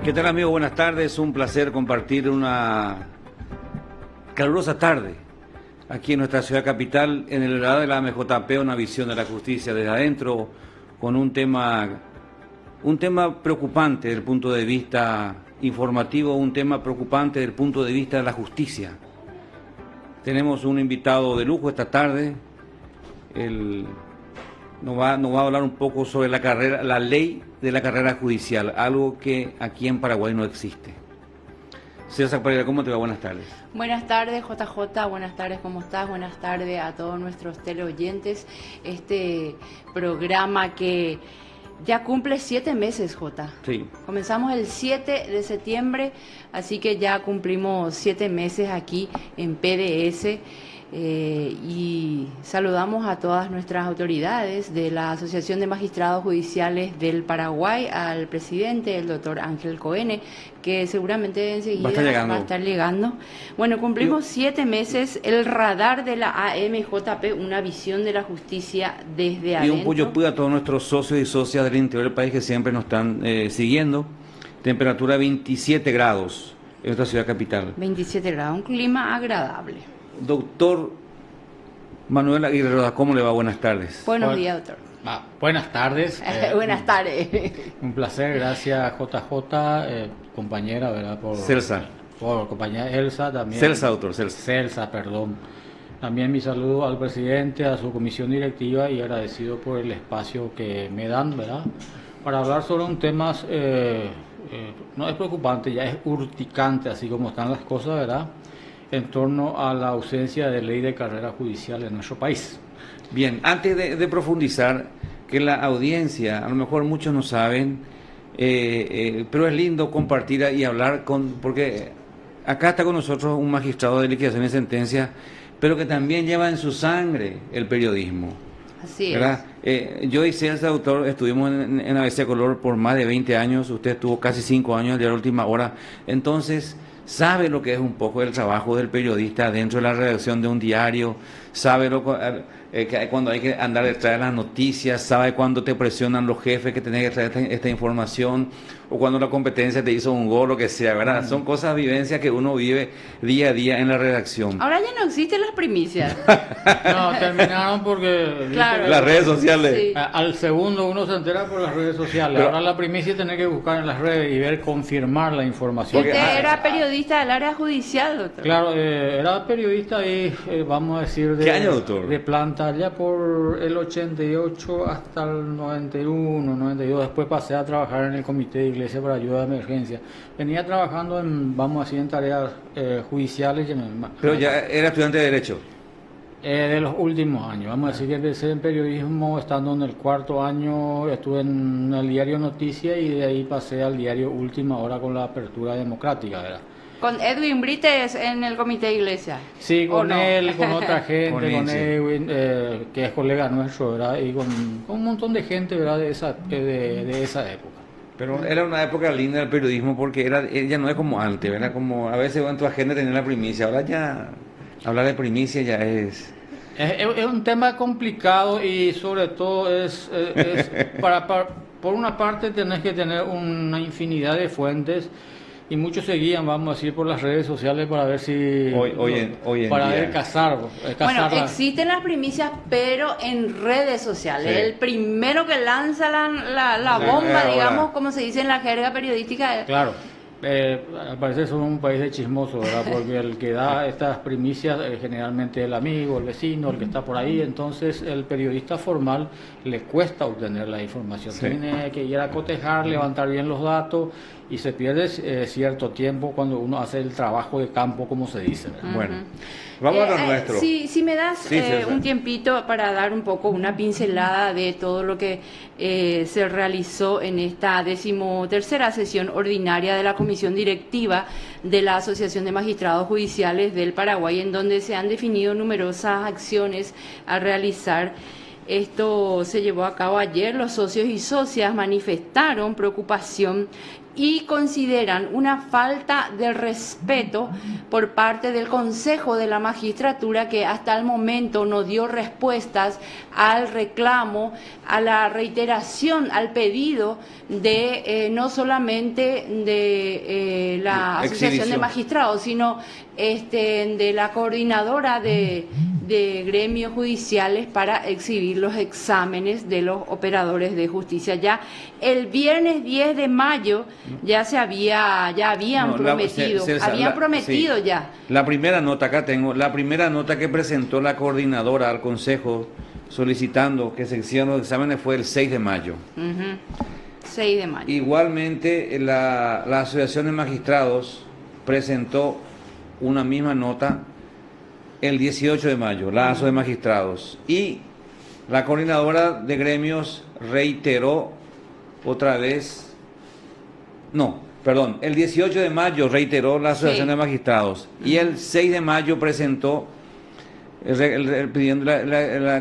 ¿Qué tal, amigo? Buenas tardes. Un placer compartir una calurosa tarde aquí en nuestra ciudad capital, en el lado de la AMJP, una visión de la justicia desde adentro, con un tema preocupante desde el punto de vista informativo, un tema preocupante desde el punto de vista de la justicia. Tenemos un invitado de lujo esta tarde. Nos va a hablar un poco sobre la ley de la carrera judicial, algo que aquí en Paraguay no existe. César Pereira, ¿cómo te va? Buenas tardes. Buenas tardes, JJ, buenas tardes, ¿cómo estás? Buenas tardes a todos nuestros teleoyentes. Este programa que ya cumple 7 meses, Jota. Sí. Comenzamos el 7 de septiembre, así que ya cumplimos 7 meses aquí en PDS. Y saludamos a todas nuestras autoridades de la Asociación de Magistrados Judiciales del Paraguay, al presidente, el doctor Ángel Coene, que seguramente enseguida va a estar llegando. Bueno, cumplimos 7 meses, el radar de la AMJP, una visión de la justicia desde adentro. Y un puyo a todos nuestros socios y socias del interior del país que siempre nos están siguiendo. Temperatura 27 grados en nuestra ciudad capital. 27 grados, un clima agradable. Doctor Manuel Aguirre Rodas, ¿cómo le va? Buenas tardes. Buenos días, doctor. Buenas tardes. Buenas tardes. Un placer, gracias JJ, compañera, ¿verdad? Por compañera Elsa también. Celsa, doctor, Celsa. Celsa, perdón. También mi saludo al presidente, a su comisión directiva y agradecido por el espacio que me dan, ¿verdad? Para hablar sobre un tema, no es preocupante, ya es urticante, así como están las cosas, ¿verdad? En torno a la ausencia de ley de carrera judicial en nuestro país. Bien, antes de profundizar, que la audiencia, a lo mejor muchos no saben, pero es lindo compartir y hablar porque acá está con nosotros un magistrado de liquidación y sentencia, pero que también lleva en su sangre el periodismo. Así ¿verdad? Yo y Celsa, doctor, estuvimos en ABC Color por más de 20 años, usted estuvo casi 5 años de la última hora, entonces sabe lo que es un poco el trabajo del periodista dentro de la redacción de un diario, sabe cuando hay que andar detrás de las noticias, sabe cuando te presionan los jefes que tenés que traer esta información, o cuando la competencia te hizo un gol, lo que sea, ¿verdad? Son cosas, vivencias que uno vive día a día en la redacción. Ahora ya no existen las primicias. No, terminaron porque... Claro. Las redes sociales. Sí. Al segundo uno se entera por las redes sociales. Pero ahora la primicia tiene que buscar en las redes y ver, confirmar la información. Usted era periodista del área judicial, doctor. Claro, era periodista y vamos a decir ¿Qué año, doctor? De planta, ya por el 88 hasta el 91, 92. Después pasé a trabajar en el Comité de Iglesia para Ayuda de Emergencia. Venía trabajando vamos a decir, en tareas judiciales. Pero ya era estudiante de Derecho. De los últimos años, vamos a decir que empecé en periodismo estando en el 4º año, estuve en el diario Noticias y de ahí pasé al diario Última Hora con la apertura democrática, ¿verdad? Con Edwin Brites en el Comité de Iglesia. Sí, con él, con otra gente, Con con él, Edwin, que es colega nuestro, ¿verdad? Y con un montón de gente, ¿verdad? De esa época. Pero era una época linda del periodismo porque ya no es como antes, ¿verdad? Como a veces en tu agenda tenía la primicia, ahora ya hablar de primicia ya es... Es un tema complicado y sobre todo es por una parte tenés que tener una infinidad de fuentes y muchos se guían, vamos a decir, por las redes sociales para ver si... Hoy en para día. ver cazar. Bueno, existen las primicias, pero en redes sociales. Sí. El primero que lanza la bomba, digamos, como se dice en la jerga periodística. Claro. Al parecer somos un país de chismosos, ¿verdad? Porque el que da estas primicias generalmente el amigo, el vecino, el que está por ahí. Entonces el periodista formal le cuesta obtener la información. Sí. Tiene que ir a cotejar, levantar bien los datos y se pierde cierto tiempo cuando uno hace el trabajo de campo, como se dice, ¿verdad? Bueno, vamos a lo nuestro. Si me das Sí, un tiempito para dar un poco una pincelada de todo lo que se realizó en esta 13ª sesión ordinaria de la Comisión Directiva de la Asociación de Magistrados Judiciales del Paraguay, en donde se han definido numerosas acciones a realizar. Esto se llevó a cabo ayer. Los socios y socias manifestaron preocupación y consideran una falta de respeto por parte del Consejo de la Magistratura, que hasta el momento no dio respuestas al reclamo, a la reiteración, al pedido de no solamente de la Asociación de Magistrados, sino de la coordinadora de gremios judiciales para exhibir los exámenes de los operadores de justicia. Ya el viernes 10 de mayo ya habían prometido, sí. Ya. La primera nota, acá tengo, la primera nota que presentó la coordinadora al Consejo solicitando que se hicieran los exámenes fue el 6 de mayo. 6 de mayo. Igualmente, la Asociación de Magistrados presentó una misma nota el 18 de mayo, la ASO de Magistrados. Y la coordinadora de gremios reiteró otra vez, el 18 de mayo reiteró la Asociación de Magistrados. Y el 6 de mayo presentó pidiendo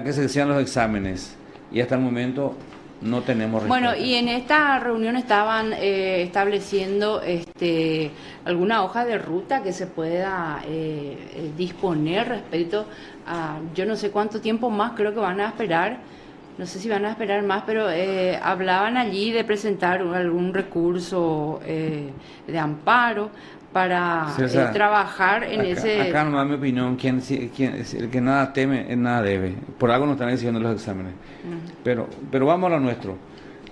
que se hicieran los exámenes. Y hasta el momento no tenemos respuesta. Bueno, y en esta reunión estaban estableciendo alguna hoja de ruta que se pueda disponer respecto a, yo no sé cuánto tiempo más creo que van a esperar, no sé si van a esperar más, pero hablaban allí de presentar algún recurso de amparo para trabajar en ese... Acá nomás mi opinión, el que nada teme, nada debe. Por algo nos están exigiendo los exámenes. Pero vamos a lo nuestro.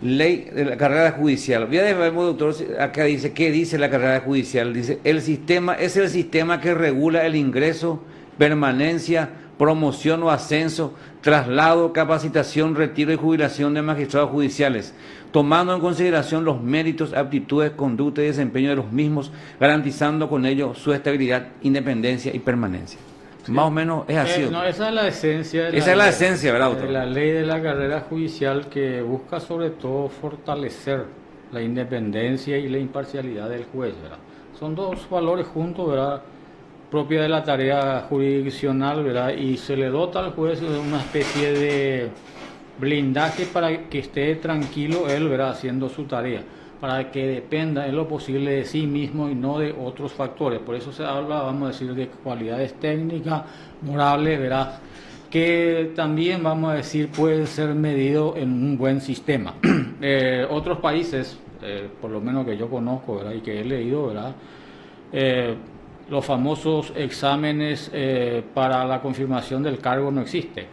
Ley de la carrera judicial. Voy a dejar, doctor, acá dice, ¿qué dice la carrera judicial? Dice, el sistema es el sistema que regula el ingreso, permanencia, promoción o ascenso, traslado, capacitación, retiro y jubilación de magistrados judiciales, tomando en consideración los méritos, aptitudes, conducta y desempeño de los mismos, garantizando con ello su estabilidad, independencia y permanencia. Sí. Más o menos es así. Esa es la esencia. Esa es la esencia, ¿verdad, doctor? De la ley de la carrera judicial, que busca sobre todo fortalecer la independencia y la imparcialidad del juez, ¿verdad? Son dos valores juntos, ¿verdad?, propia de la tarea jurisdiccional, ¿verdad? Y se le dota al juez de una especie de blindaje para que esté tranquilo él, ¿verdad?, haciendo su tarea, para que dependa en lo posible de sí mismo y no de otros factores. Por eso se habla, vamos a decir, de cualidades técnicas, morales, ¿verdad?, que también, vamos a decir, pueden ser medidos en un buen sistema. Otros países, por lo menos que yo conozco, ¿verdad?, y que he leído, ¿verdad?, los famosos exámenes para la confirmación del cargo no existe.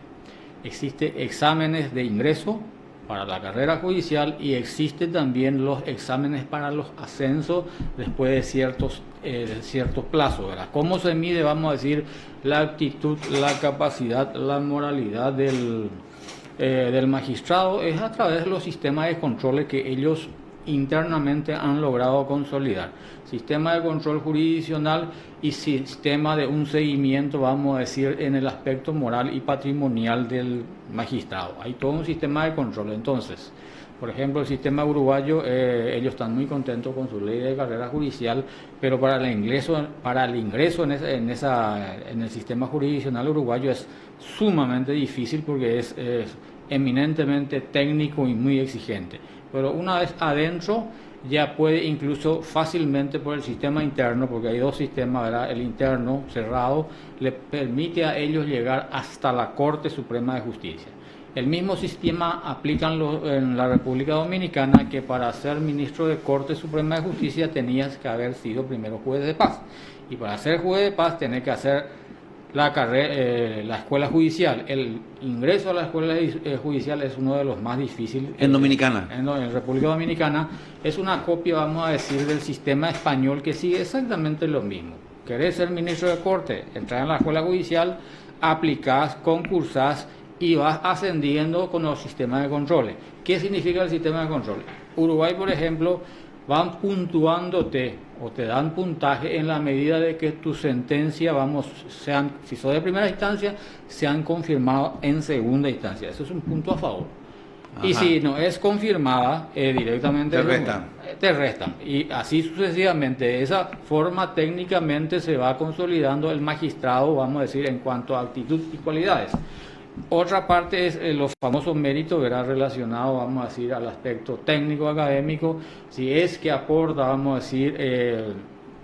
Existen exámenes de ingreso para la carrera judicial y existen también los exámenes para los ascensos después de ciertos plazos, ¿verdad? ¿Cómo se mide, vamos a decir, la actitud, la capacidad, la moralidad del magistrado? Es a través de los sistemas de controles que ellos internamente han logrado consolidar. Sistema de control jurisdiccional y sistema de un seguimiento, vamos a decir, en el aspecto moral y patrimonial del magistrado. Hay todo un sistema de control. Entonces, por ejemplo, el sistema uruguayo, ellos están muy contentos con su ley de carrera judicial, pero para el ingreso en el sistema jurisdiccional uruguayo es sumamente difícil, porque es eminentemente técnico y muy exigente. Pero una vez adentro ya puede incluso fácilmente por el sistema interno, porque hay dos sistemas, ¿verdad? El interno cerrado le permite a ellos llegar hasta la Corte Suprema de Justicia. El mismo sistema aplican en la República Dominicana, que para ser ministro de Corte Suprema de Justicia tenías que haber sido primero juez de paz, y para ser juez de paz tenés que hacer la escuela judicial. El ingreso a la escuela judicial es uno de los más difíciles. En Dominicana. En República Dominicana es una copia, vamos a decir, del sistema español, que sigue exactamente lo mismo. Querés ser ministro de corte, entrar en la escuela judicial, aplicás, concursás y vas ascendiendo con los sistemas de controles. ¿Qué significa el sistema de control? Uruguay, por ejemplo, van puntuándote o te dan puntaje en la medida de que tu sentencia, si sos de primera instancia, sean confirmado en segunda instancia. Eso es un punto a favor. Ajá. Y si no es confirmada, directamente te restan. Y así sucesivamente. De esa forma, técnicamente se va consolidando el magistrado, vamos a decir, en cuanto a actitud y cualidades. Otra parte es los famosos méritos, ¿verdad? Relacionados, vamos a decir, al aspecto técnico académico. Si es que aporta, vamos a decir,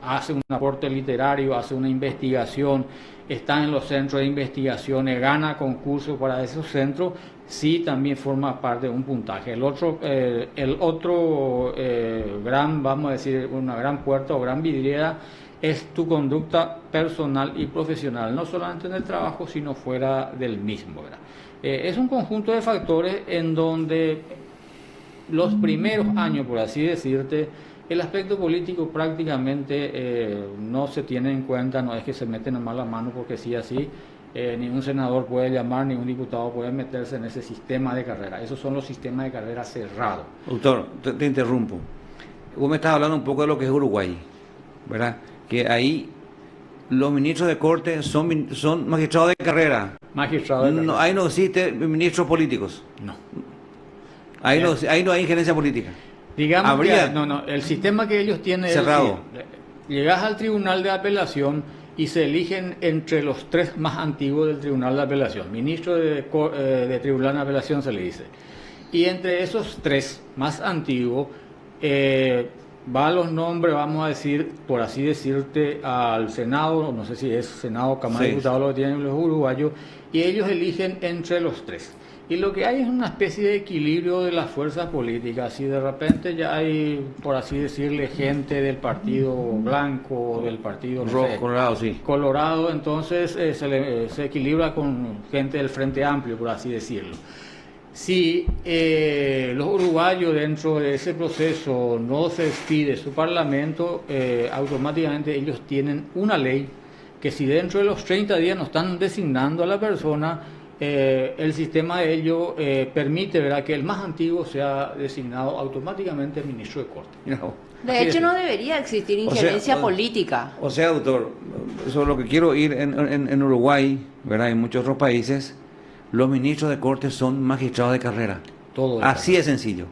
hace un aporte literario, hace una investigación, está en los centros de investigaciones, gana concursos para esos centros, sí también forma parte de un puntaje. El otro gran, vamos a decir, una gran puerta o gran vidriera es tu conducta personal y profesional, no solamente en el trabajo, sino fuera del mismo, ¿verdad? Es un conjunto de factores en donde los primeros años, por así decirte, el aspecto político prácticamente no se tiene en cuenta, no es que se meten a mala mano porque sí así, ningún senador puede llamar, ningún diputado puede meterse en ese sistema de carrera. Esos son los sistemas de carrera cerrados. Doctor, te interrumpo. Vos me estás hablando un poco de lo que es Uruguay, ¿verdad? Que ahí los ministros de corte son magistrados de carrera. Magistrados de carrera. No, ahí no existe ministros políticos. No. Ahí no hay injerencia política. Digamos Habría que el sistema que ellos tienen cerrado. es llegas al tribunal de apelación y se eligen entre los tres más antiguos del tribunal de apelación. Ministro de tribunal de apelación se le dice. Y entre esos tres más antiguos va los nombres, vamos a decir, por así decirte, al Senado, no sé si es Senado, Cámara de Diputados, lo que tienen los uruguayos, y ellos eligen entre los tres. Y lo que hay es una especie de equilibrio de las fuerzas políticas. Y de repente ya hay, por así decirle, gente del partido blanco, del partido rojo, colorado, sí. Colorado, entonces se equilibra con gente del Frente Amplio, por así decirlo. Si los uruguayos dentro de ese proceso no se despide su parlamento, automáticamente ellos tienen una ley que si dentro de los 30 días no están designando a la persona, el sistema de ello permite, ¿verdad?, que el más antiguo sea designado automáticamente ministro de corte. No. De hecho, no debería existir injerencia política. O sea, doctor, eso es lo que quiero ir en Uruguay, ¿verdad?, en muchos otros países. Los ministros de corte son magistrados de carrera. Todo así de sencillo.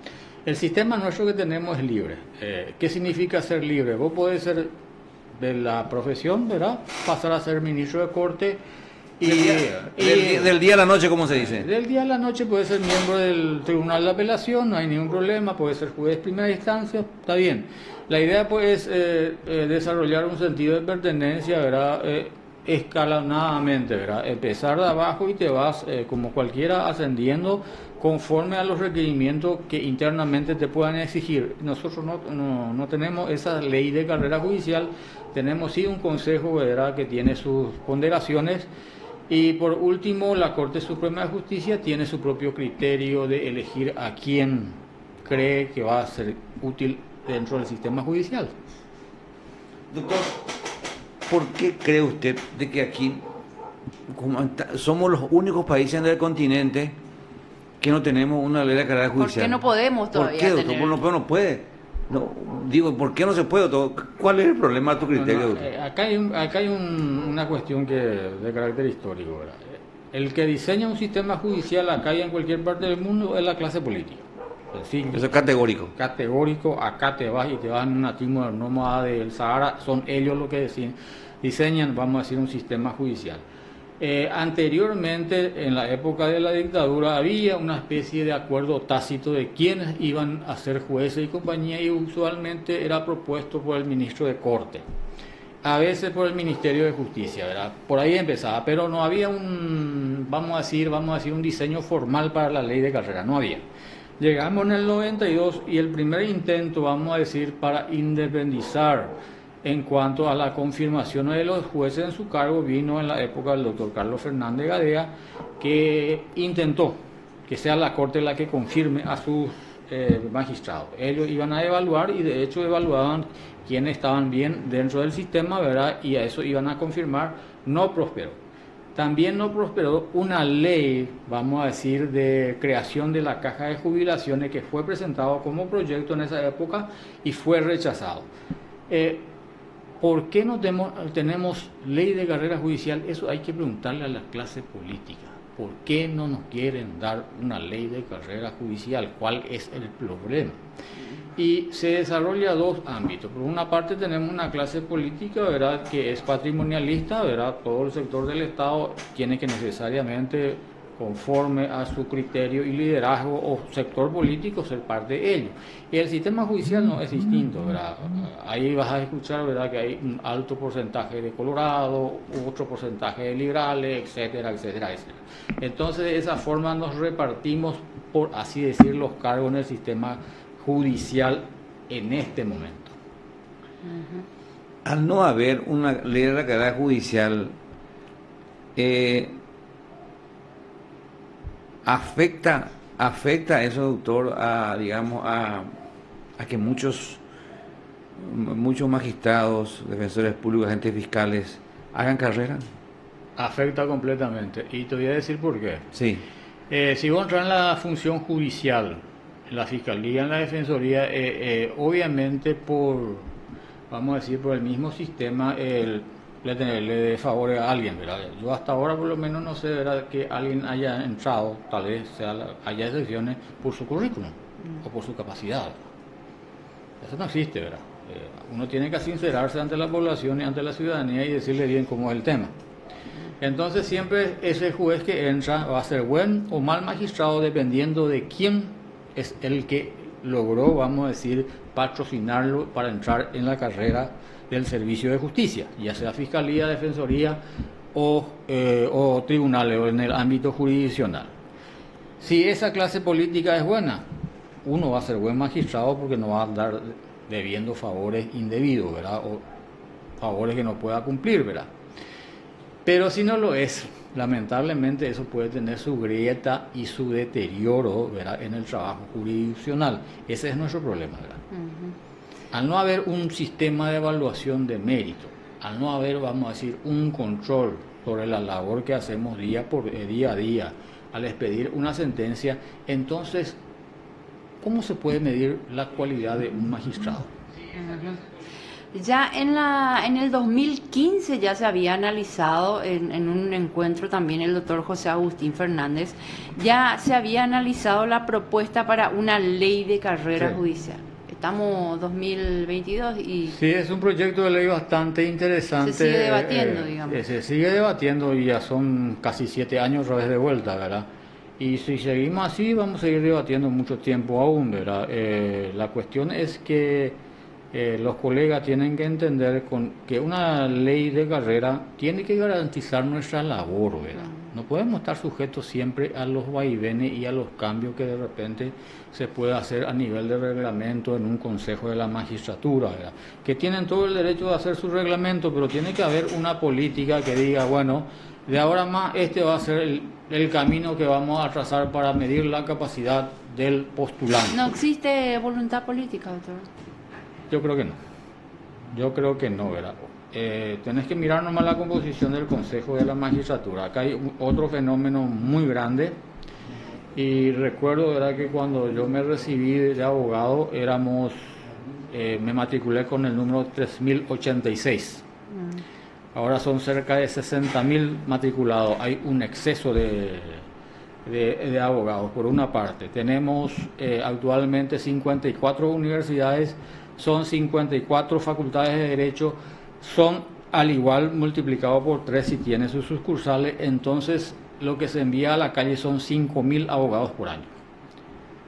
El sistema nuestro que tenemos es libre. ¿Qué significa ser libre? Vos podés ser de la profesión, ¿verdad?, pasar a ser ministro de corte. Del día a la noche, ¿cómo se dice? Del día a la noche puede ser miembro del tribunal de apelación, no hay ningún problema, puede ser juez de primera instancia, está bien. La idea pues es desarrollar un sentido de pertenencia, ¿verdad?, escalonadamente, ¿verdad? Empezar de abajo y te vas como cualquiera ascendiendo conforme a los requerimientos que internamente te puedan exigir. Nosotros no tenemos esa ley de carrera judicial, tenemos sí un consejo, ¿verdad?, que tiene sus ponderaciones. Y por último, la Corte Suprema de Justicia tiene su propio criterio de elegir a quién cree que va a ser útil dentro del sistema judicial. Doctor, ¿por qué cree usted de que aquí somos los únicos países del continente que no tenemos una ley de carrera judicial? ¿Por qué no podemos todavía? ¿Por qué, doctor? tener? ¿Por qué no puede? No, digo, ¿por qué no se puede, doctor? ¿Cuál es el problema a tu criterio? Acá hay una cuestión de carácter histórico, ¿verdad? El que diseña un sistema judicial acá y en cualquier parte del mundo es la clase política. Sencillo. Eso es categórico. Categórico, acá te vas y te vas en una tribu nómada del Sahara, son ellos los que diseñan, vamos a decir, un sistema judicial. Anteriormente, en la época de la dictadura, había una especie de acuerdo tácito de quiénes iban a ser jueces y compañía, y usualmente era propuesto por el ministro de Corte, a veces por el Ministerio de Justicia, ¿verdad? Por ahí empezaba, pero no había vamos a decir, un diseño formal para la ley de carrera, no había. Llegamos en el 92 y el primer intento, vamos a decir, para independizar en cuanto a la confirmación de los jueces en su cargo vino en la época del doctor Carlos Fernández Gadea, que intentó que sea la Corte la que confirme a sus magistrados. Ellos iban a evaluar y de hecho evaluaban quiénes estaban bien dentro del sistema, ¿verdad?, y a eso iban a confirmar. No prosperó. También no prosperó una ley, vamos a decir, de creación de la caja de jubilaciones que fue presentado como proyecto en esa época y fue rechazado. ¿Por qué no tenemos ley de carrera judicial? Eso hay que preguntarle a la clase política. ¿Por qué no nos quieren dar una ley de carrera judicial? ¿Cuál es el problema? Y se desarrolla dos ámbitos. Por una parte tenemos una clase política, ¿verdad?, que es patrimonialista, ¿verdad? Todo el sector del Estado tiene que necesariamente conforme a su criterio y liderazgo o sector político, ser parte de ello. Y el sistema judicial no es distinto, ¿verdad? Ahí vas a escuchar, ¿verdad?, que hay un alto porcentaje de Colorado, otro porcentaje de liberales, etcétera, etcétera, etcétera. Entonces, de esa forma nos repartimos, por así decir, los cargos en el sistema judicial en este momento. Al no haber una ley de la carrera judicial, afecta eso, doctor, digamos, a que muchos magistrados, defensores públicos, agentes fiscales hagan carrera. Afecta completamente. Y te voy a decir por qué. Sí. Si vos entras en la función judicial, en la fiscalía, en la defensoría, obviamente vamos a decir, por el mismo sistema, le dé favores a alguien, ¿verdad? Yo hasta ahora por lo menos no sé, ¿verdad?, que alguien haya entrado, tal vez haya excepciones, por su currículum o por su capacidad. Eso no existe, ¿verdad? Uno tiene que sincerarse ante la población y ante la ciudadanía y decirle bien cómo es el tema. Entonces siempre ese juez que entra va a ser buen o mal magistrado dependiendo de quién es el que logró, vamos a decir, patrocinarlo para entrar en la carrera del servicio de justicia, ya sea fiscalía, defensoría o tribunales o en el ámbito jurisdiccional. Si esa clase política es buena, uno va a ser buen magistrado porque no va a andar debiendo favores indebidos, ¿verdad?, o favores que no pueda cumplir, ¿verdad? Pero si no lo es, lamentablemente eso puede tener su grieta y su deterioro, ¿verdad?, en el trabajo jurisdiccional. Ese es nuestro problema, ¿verdad? Al no haber un sistema de evaluación de mérito, al no haber, vamos a decir, un control sobre la labor que hacemos día a día, al expedir una sentencia, entonces, ¿cómo se puede medir la cualidad de un magistrado? Ya en el 2015 ya se había analizado en un encuentro también el doctor José Agustín Fernández, ya se había analizado la propuesta para una ley de carrera judicial. Estamos 2022 y... Sí, es un proyecto de ley bastante interesante. Se sigue debatiendo, digamos. Se sigue debatiendo y ya son casi 7 años otra vez de vuelta, ¿verdad? Y si seguimos así vamos a seguir debatiendo mucho tiempo aún, ¿verdad? La cuestión es que los colegas tienen que entender que una ley de carrera tiene que garantizar nuestra labor, ¿verdad? No podemos estar sujetos siempre a los vaivenes y a los cambios que de repente se puede hacer a nivel de reglamento en un consejo de la magistratura, ¿verdad?, que tienen todo el derecho de hacer su reglamento, pero tiene que haber una política que diga, bueno, de ahora más este va a ser el camino que vamos a trazar para medir la capacidad del postulante. ¿No existe voluntad política, doctor? Yo creo que no, ¿verdad? Tenés que mirar nomás la composición del Consejo de la Magistratura. Acá hay otro fenómeno muy grande y recuerdo, ¿verdad?, que cuando yo me recibí de abogado me matriculé con el número 3086. Ahora son cerca de 60.000 matriculados. Hay un exceso de abogados, por una parte. Tenemos actualmente 54 universidades, son 54 facultades de Derecho, son al igual multiplicado por 3 si tiene sus sucursales, entonces lo que se envía a la calle son 5.000 abogados por año.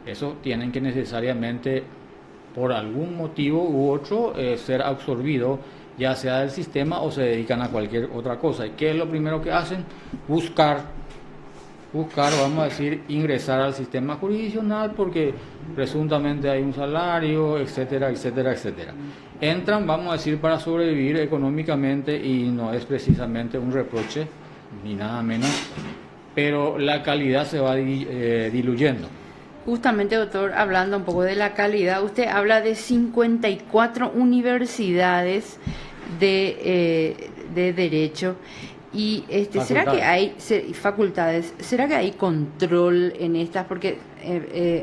Eso tienen que necesariamente, por algún motivo u otro, ser absorbido, ya sea del sistema o se dedican a cualquier otra cosa. ¿Y qué es lo primero que hacen? Buscar, vamos a decir, ingresar al sistema jurisdiccional porque presuntamente hay un salario, etcétera, etcétera, etcétera. Entran, vamos a decir, para sobrevivir económicamente y no es precisamente un reproche, ni nada menos, pero la calidad se va diluyendo. Justamente, doctor, hablando un poco de la calidad, usted habla de 54 universidades de Derecho. Y ¿será que hay facultades? ¿Será que hay control en estas? Porque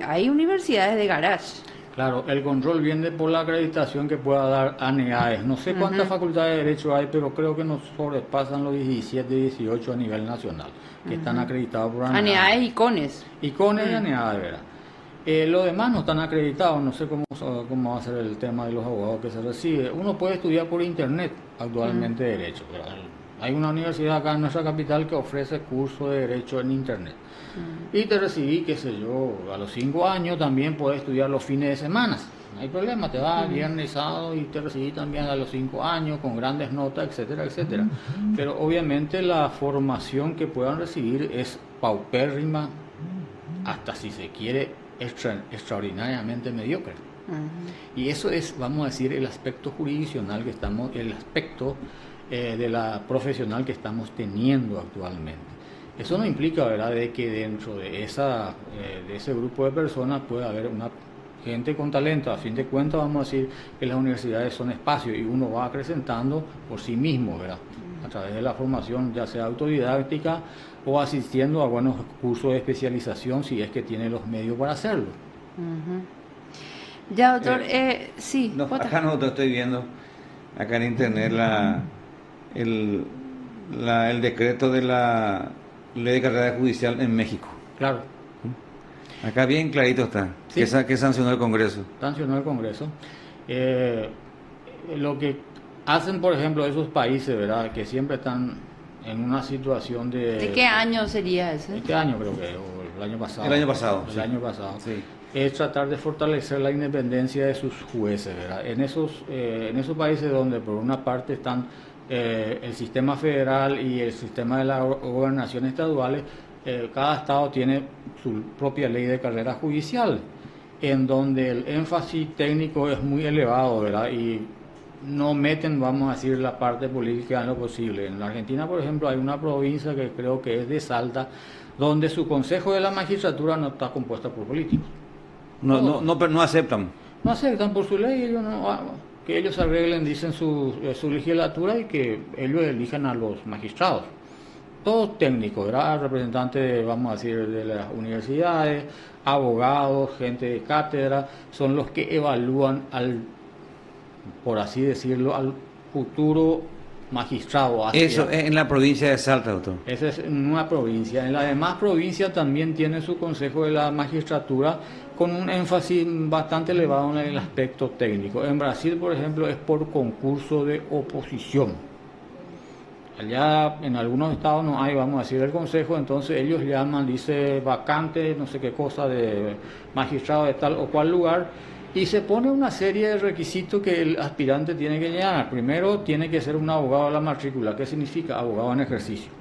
hay universidades de garage. Claro, el control viene por la acreditación que pueda dar ANEAES. No sé cuántas facultades de Derecho hay, pero creo que nos sobrepasan los 17, 18 a nivel nacional, que están acreditados por ANEAES. ANEAES y CONES. Y CONES y ANEAES, ¿verdad? Los demás no están acreditados, no sé cómo va a ser el tema de los abogados que se recibe. Uno puede estudiar por internet actualmente Derecho, ¿verdad? Hay una universidad acá en nuestra capital que ofrece curso de Derecho en Internet. Y te recibí, qué sé yo, a los 5 años también puedes estudiar los fines de semana. No hay problema, te vas viernes, sábado y te recibí también a los 5 años con grandes notas, etcétera, etcétera. Pero obviamente la formación que puedan recibir es paupérrima, hasta si se quiere, extraordinariamente mediocre. Y eso es, vamos a decir, el aspecto jurisdiccional que estamos, el aspecto de la profesional que estamos teniendo actualmente. Eso no implica, ¿verdad?, de que dentro de ese grupo de personas pueda haber una gente con talento. A fin de cuentas, vamos a decir que las universidades son espacios y uno va acrecentando por sí mismo, ¿verdad?, a través de la formación, ya sea autodidáctica o asistiendo a buenos cursos de especialización si es que tiene los medios para hacerlo. Ya, doctor, sí. No, acá nosotros estoy viendo, acá en internet, el decreto de la ley de carrera judicial en México. Claro. Acá bien clarito está, Sí. que sancionó el Congreso. Sancionó el Congreso. Lo que hacen, por ejemplo, esos países, ¿verdad?, que siempre están en una situación de... ¿De qué año sería ese? Este año creo que, o el año pasado. El año pasado, El sí. año pasado. Sí. Es tratar de fortalecer la independencia de sus jueces, ¿verdad? En esos países donde por una parte están el sistema federal y el sistema de las gobernaciones estaduales, cada estado tiene su propia ley de carrera judicial, en donde el énfasis técnico es muy elevado, ¿verdad? Y no meten, vamos a decir, la parte política en lo posible. En la Argentina, por ejemplo, hay una provincia que creo que es de Salta, donde su consejo de la magistratura no está compuesta por políticos. No aceptan. No aceptan por su ley, ellos que ellos arreglen, dicen su legislatura y que ellos elijan a los magistrados. Todos técnicos, ¿verdad? Representantes, vamos a decir, de las universidades, abogados, gente de cátedra, son los que evalúan por así decirlo, al futuro magistrado. Eso es en la provincia de Salta, doctor. Esa es en una provincia. En la demás provincia también tiene su consejo de la magistratura con un énfasis bastante elevado en el aspecto técnico. En Brasil, por ejemplo, es por concurso de oposición. Allá en algunos estados no hay, vamos a decir, el consejo, entonces ellos llaman, dice vacante, no sé qué cosa, de magistrado de tal o cual lugar, y se pone una serie de requisitos que el aspirante tiene que llenar. Primero, tiene que ser un abogado a la matrícula. ¿Qué significa? Abogado en ejercicio.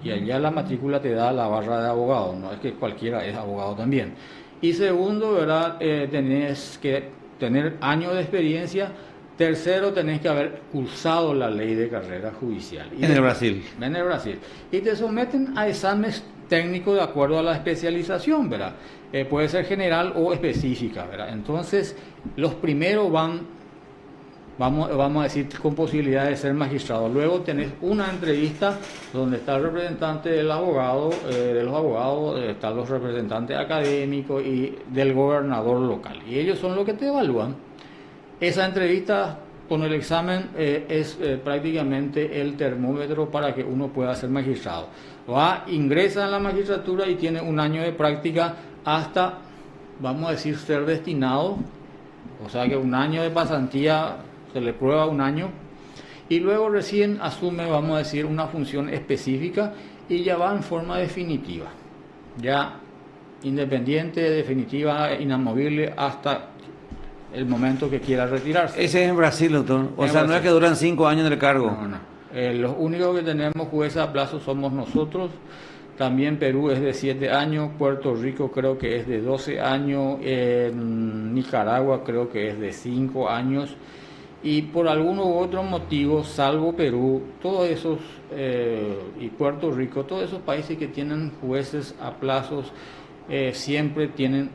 Y allá la matrícula te da la barra de abogado, no es que cualquiera es abogado también. Y segundo, ¿verdad? Tenés que tener años de experiencia. Tercero, tenés que haber cursado la ley de carrera judicial. En el Brasil. En el Brasil. Y te someten a exámenes técnicos de acuerdo a la especialización, ¿verdad? Puede ser general o específica, ¿verdad? Entonces, los primeros vamos a decir, con posibilidad de ser magistrados. Luego tenés una entrevista donde está el representante del abogado, de los abogados, están los representantes académicos y del gobernador local. Y ellos son los que te evalúan. Esa entrevista con el examen es prácticamente el termómetro para que uno pueda ser magistrado. Ingresa en la magistratura y tiene un año de práctica hasta, vamos a decir, ser destinado. O sea que un año de pasantía, se le prueba un año. Y luego recién asume, vamos a decir, una función específica y ya va en forma definitiva. Ya independiente, definitiva, inamovible hasta el momento que quiera retirarse. Ese es en Brasil, doctor. O sea, Brasil. no es que duran 5 años en el cargo. No. Los únicos que tenemos jueces a plazo somos nosotros. También Perú es de 7 años, Puerto Rico creo que es de 12 años, Nicaragua creo que es de 5 años. Y por algún u otro motivo, salvo Perú, todos esos, y Puerto Rico, todos esos países que tienen jueces a plazos, siempre tienen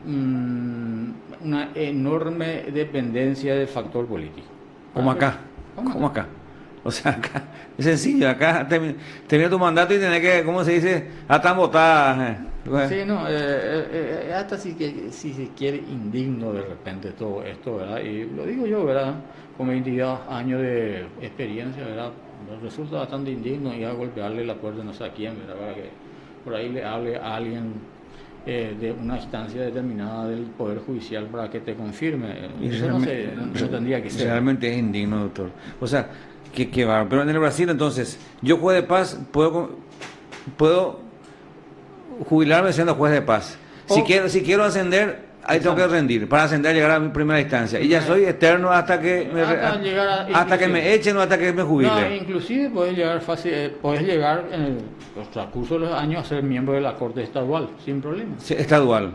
una enorme dependencia del factor político. Como acá. Como acá. O sea, acá es sencillo. Acá termina tu mandato y tenés que, ¿cómo se dice? Hasta votar. Sí, no, hasta si se quiere indigno de repente todo esto, ¿verdad? Y lo digo yo, ¿verdad? Con 22 años de experiencia, ¿verdad? Resulta bastante indigno ir a golpearle la puerta no sé a quién, ¿verdad? Para que por ahí le hable a alguien de una instancia determinada del Poder Judicial para que te confirme. Eso no tendría que ser. Realmente es indigno, doctor. O sea, Qué bárbaro. Pero en el Brasil, entonces, yo juez de paz, puedo jubilarme siendo juez de paz. Si quiero ascender, ahí tengo que rendir para ascender, llegar a mi primera instancia. Y ya soy eterno hasta que me echen o hasta que me jubile. No, inclusive puedes llegar puedes llegar en los transcurso de los años a ser miembro de la Corte Estadual, sin problema. Sí, estadual.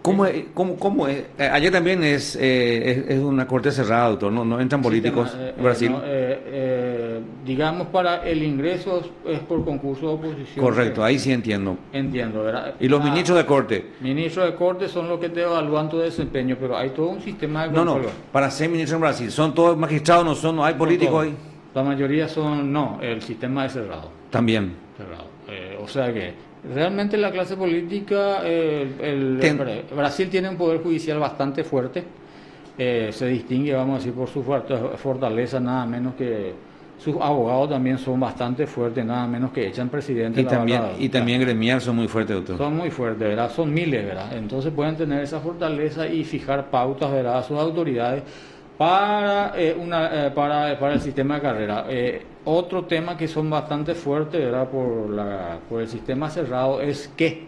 ¿Cómo es? Ayer también es una corte cerrada, doctor, no entran políticos en Brasil. Digamos, para el ingreso es por concurso de oposición. Correcto, ahí sí entiendo. Entiendo, ¿verdad? ¿Y los ministros de corte? Ministros de corte son los que te evalúan tu desempeño, pero hay todo un sistema de control. No, para ser ministro en Brasil, ¿son todos magistrados, no hay políticos ahí? La mayoría no, el sistema es cerrado. También. Cerrado. O sea que realmente la clase política, Brasil tiene un poder judicial bastante fuerte, se distingue, vamos a decir, por su fortaleza, nada menos que sus abogados también son bastante fuertes, nada menos que echan presidente. Y también gremial son muy fuertes, doctor. Son muy fuertes, ¿verdad? Son miles, ¿verdad? Entonces pueden tener esa fortaleza y fijar pautas, ¿verdad?, a sus autoridades para el sistema de carrera. Otro tema que son bastante fuertes, ¿verdad?, por el sistema cerrado es que,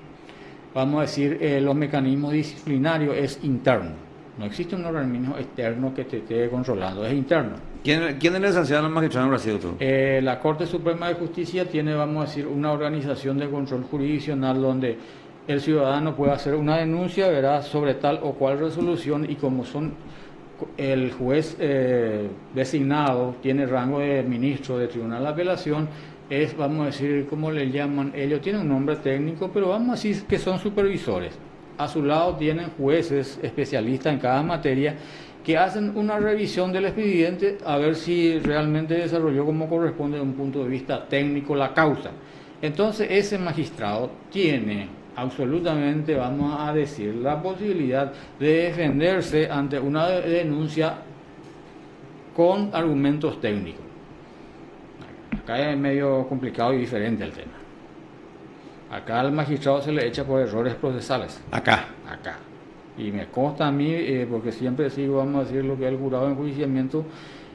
vamos a decir, los mecanismos disciplinarios es interno. No existe un organismo externo que te esté controlando, es interno. ¿Quién le sanciona al magistrado en Brasil, doctor? La Corte Suprema de Justicia tiene, vamos a decir, una organización de control jurisdiccional donde el ciudadano puede hacer una denuncia, ¿verdad?, sobre tal o cual resolución, y como el juez designado tiene rango de ministro de Tribunal de Apelación, vamos a decir, ¿cómo le llaman? Ellos tienen un nombre técnico, pero vamos a decir que son supervisores. A su lado tienen jueces especialistas en cada materia que hacen una revisión del expediente a ver si realmente desarrolló como corresponde desde un punto de vista técnico la causa. Entonces ese magistrado tiene absolutamente, vamos a decir, la posibilidad de defenderse ante una denuncia con argumentos técnicos. Acá es medio complicado y diferente el tema. Acá al magistrado se le echa por errores procesales. Acá. Y me consta a mí, porque siempre sigo, vamos a decir, lo que es el jurado de enjuiciamiento,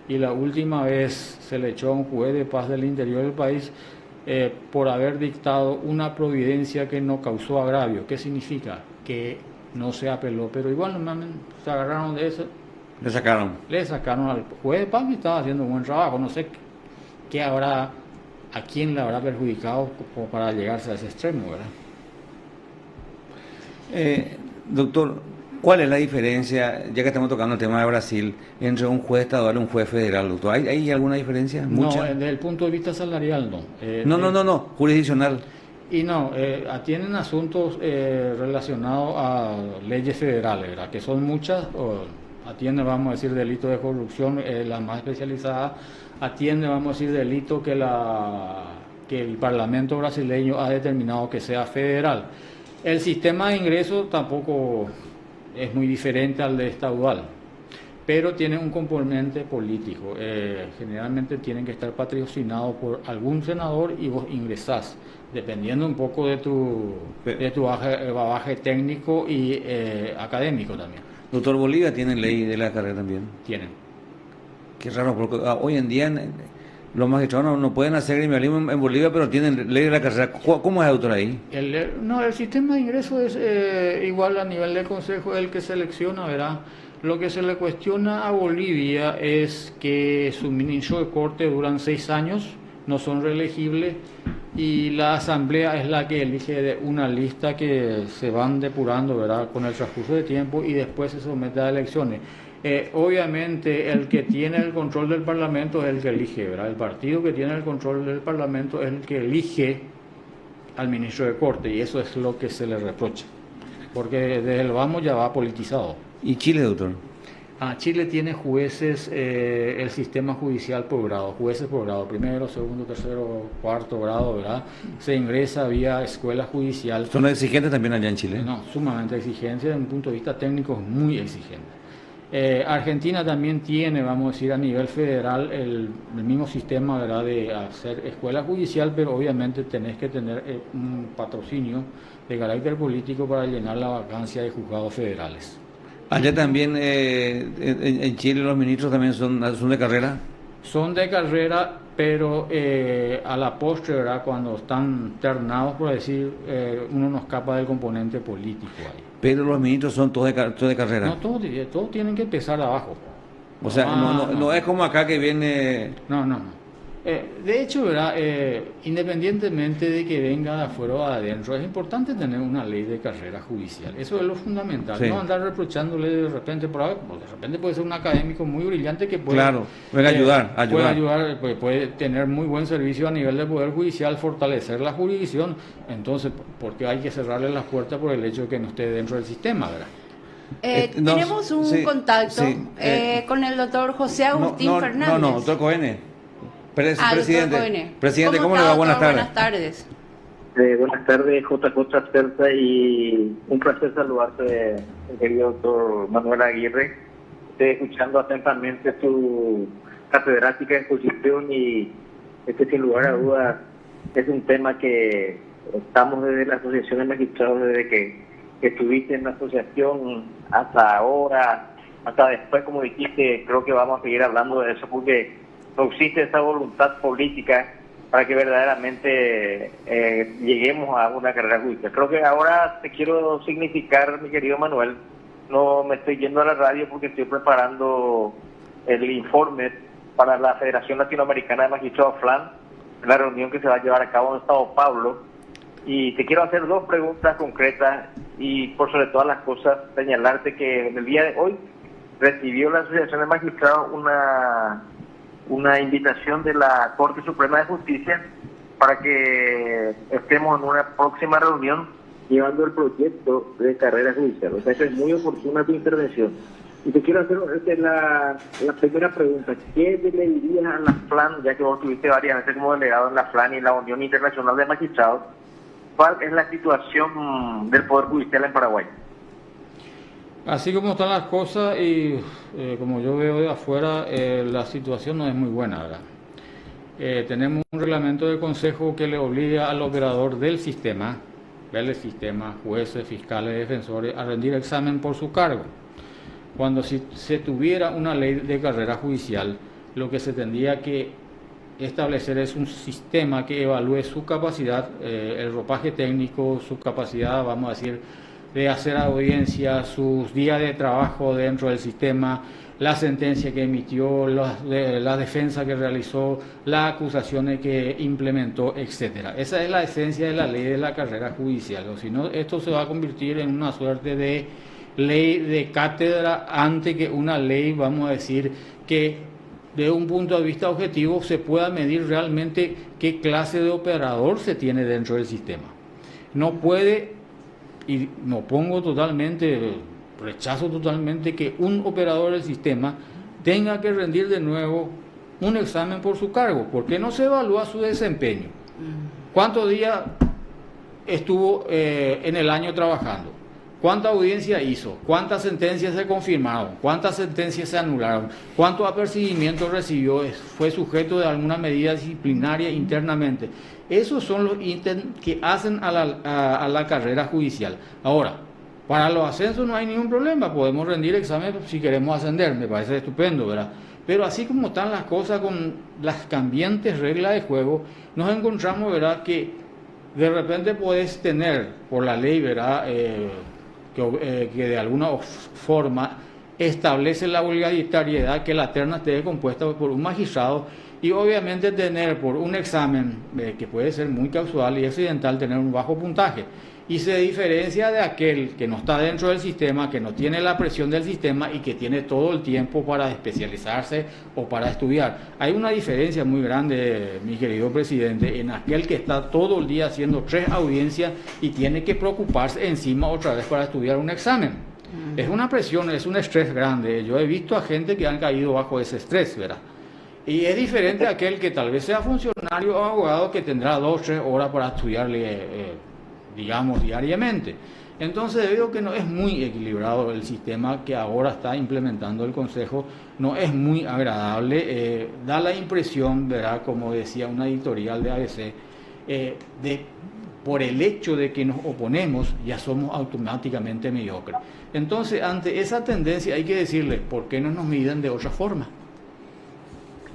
y la última vez se le echó a un juez de paz del interior del país por haber dictado una providencia que no causó agravio. ¿Qué significa? Que no se apeló, pero igual se agarraron de eso. Le sacaron al juez de paz, y estaba haciendo un buen trabajo. No sé a quién le habrá perjudicado como para llegarse a ese extremo, ¿verdad? Doctor, ¿cuál es la diferencia, ya que estamos tocando el tema de Brasil, entre un juez estadual y un juez federal, doctor? ¿Hay alguna diferencia? ¿Mucha? No, desde el punto de vista salarial no. No, jurisdiccional. Y no, atienden asuntos relacionados a leyes federales, ¿verdad?, que son muchas. Atiende, vamos a decir, delitos de corrupción, la más especializada. Atiende, vamos a decir, delitos que el Parlamento brasileño ha determinado que sea federal. El sistema de ingresos tampoco es muy diferente al de estadual, pero tiene un componente político. Generalmente tienen que estar patrocinados por algún senador y vos ingresás, dependiendo un poco de tu bagaje técnico y académico también. Doctor, ¿Bolivia tiene ley de la carrera también? Tienen. Qué raro, porque hoy en día los magistrados no pueden hacer gremialismo en Bolivia, pero tienen ley de la carrera. ¿Cómo es, doctor, ahí? El sistema de ingreso es igual a nivel del Consejo, el que selecciona, ¿verdad? Lo que se le cuestiona a Bolivia es que sus ministros de corte duran 6 años, no son reelegibles, y la asamblea es la que elige de una lista que se van depurando, ¿verdad?, con el transcurso de tiempo, y después se somete a elecciones. Obviamente el que tiene el control del Parlamento es el que elige, ¿verdad? El partido que tiene el control del Parlamento es el que elige al ministro de corte, y eso es lo que se le reprocha, porque desde el vamos ya va politizado. ¿Y Chile, doctor? Chile tiene jueces, el sistema judicial por grado, jueces por grado, primero, segundo, tercero, cuarto grado, ¿verdad? Se ingresa vía escuela judicial. ¿Son exigentes también allá en Chile? No, sumamente exigentes, desde un punto de vista técnico es muy exigente. Argentina también tiene, vamos a decir, a nivel federal el mismo sistema, ¿verdad?, de hacer escuela judicial, pero obviamente tenés que tener un patrocinio de carácter político para llenar la vacancia de juzgados federales. Allá también, en Chile, los ministros también son de carrera. son de carrera, pero a la postre, ¿verdad? Cuando están ternados, por decir, uno no escapa del componente político ahí. Pero los ministros son todos todos de carrera. No, todos tienen que empezar de abajo. O sea, no es como acá que viene... No. De hecho, ¿verdad? Independientemente de que venga de afuera o de adentro, es importante tener una ley de carrera judicial. Eso es lo fundamental. Sí. No andar reprochándole de repente por ahí, porque de repente puede ser un académico muy brillante que puede, Claro, puede ayudar. Puede ayudar, puede tener muy buen servicio a nivel del Poder Judicial, fortalecer la jurisdicción. Entonces, ¿por qué hay que cerrarle las puertas por el hecho de que no esté dentro del sistema, ¿verdad? Tenemos un contacto con el doctor José Agustín Fernández. No, doctor Coene. Presidente, ¿Cómo le va? Buenas Buenas tardes. Buenas tardes, JJ Cerza, y un placer saludarte, querido doctor Manuel Aguirre. Estoy escuchando atentamente tu catedrática exposición y sin lugar a dudas es un tema que estamos desde la Asociación de Magistrados, desde que estuviste en la asociación hasta ahora, hasta después, como dijiste. Creo que vamos a seguir hablando de eso porque no existe esa voluntad política para que verdaderamente lleguemos a una carrera judicial. Creo que ahora te quiero significar, mi querido Manuel, no me estoy yendo a la radio porque estoy preparando el informe para la Federación Latinoamericana de Magistrados FLAM, la reunión que se va a llevar a cabo en Sao Paulo. Y te quiero hacer dos preguntas concretas y, por sobre todas las cosas, señalarte que en el día de hoy recibió la Asociación de Magistrados una invitación de la Corte Suprema de Justicia para que estemos en una próxima reunión llevando el proyecto de carrera judicial. O sea, que es muy oportuna tu intervención. Y te quiero hacer la primera pregunta. ¿Qué le dirías a la FLAN, ya que vos estuviste varias veces como delegado en la FLAN y la Unión Internacional de Magistrados? ¿Cuál es la situación del Poder Judicial en Paraguay? Así como están las cosas y como yo veo de afuera, la situación no es muy buena, ¿verdad? Tenemos un reglamento del Consejo que le obliga al operador del sistema, jueces, fiscales, defensores, a rendir examen por su cargo. Cuando si se tuviera una ley de carrera judicial, lo que se tendría que establecer es un sistema que evalúe su capacidad, el ropaje técnico, su capacidad, vamos a decir, de hacer audiencia, sus días de trabajo dentro del sistema, la sentencia que emitió, la defensa que realizó, las acusaciones que implementó, etcétera. Esa es la esencia de la ley de la carrera judicial. O si no, esto se va a convertir en una suerte de ley de cátedra antes que una ley, vamos a decir, que de un punto de vista objetivo se pueda medir realmente qué clase de operador se tiene dentro del sistema. No puede, y me opongo totalmente, rechazo totalmente que un operador del sistema tenga que rendir de nuevo un examen por su cargo, porque no se evalúa su desempeño. ¿Cuántos días estuvo en el año trabajando? ¿Cuánta audiencia hizo? ¿Cuántas sentencias se confirmaron? ¿Cuántas sentencias se anularon? ¿Cuántos apercibimientos recibió? ¿Fue sujeto de alguna medida disciplinaria internamente? Esos son los ítems que hacen a la carrera judicial. Ahora, para los ascensos no hay ningún problema, podemos rendir examen si queremos ascender, me parece estupendo, ¿verdad? Pero así como están las cosas con las cambiantes reglas de juego, nos encontramos, ¿verdad?, que de repente puedes tener, por la ley, ¿verdad?, que de alguna forma establece la obligatoriedad que la terna esté compuesta por un magistrado, y obviamente tener por un examen que puede ser muy casual y accidental, tener un bajo puntaje. Y se diferencia de aquel que no está dentro del sistema, que no tiene la presión del sistema y que tiene todo el tiempo para especializarse o para estudiar. Hay una diferencia muy grande, mi querido presidente, en aquel que está todo el día haciendo 3 audiencias y tiene que preocuparse encima otra vez para estudiar un examen. Es una presión, es un estrés grande. Yo he visto a gente que han caído bajo ese estrés, ¿verdad? Y es diferente a aquel que tal vez sea funcionario o abogado que tendrá 2 o 3 horas para estudiarle, digamos, diariamente. Entonces, debido a que no es muy equilibrado el sistema que ahora está implementando el Consejo, no es muy agradable, da la impresión, ¿verdad?, como decía una editorial de ABC, por el hecho de que nos oponemos, ya somos automáticamente mediocres. Entonces, ante esa tendencia hay que decirle, ¿por qué no nos miden de otra forma?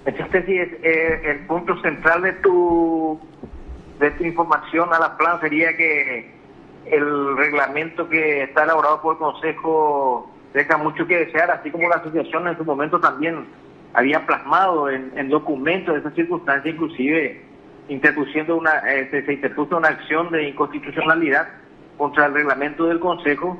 Entonces, si es, el punto central de tu información a la plan sería que el reglamento que está elaborado por el Consejo deja mucho que desear, así como la asociación en su momento también había plasmado en documentos de esa circunstancia, inclusive interpusiendo se interpuso una acción de inconstitucionalidad contra el reglamento del Consejo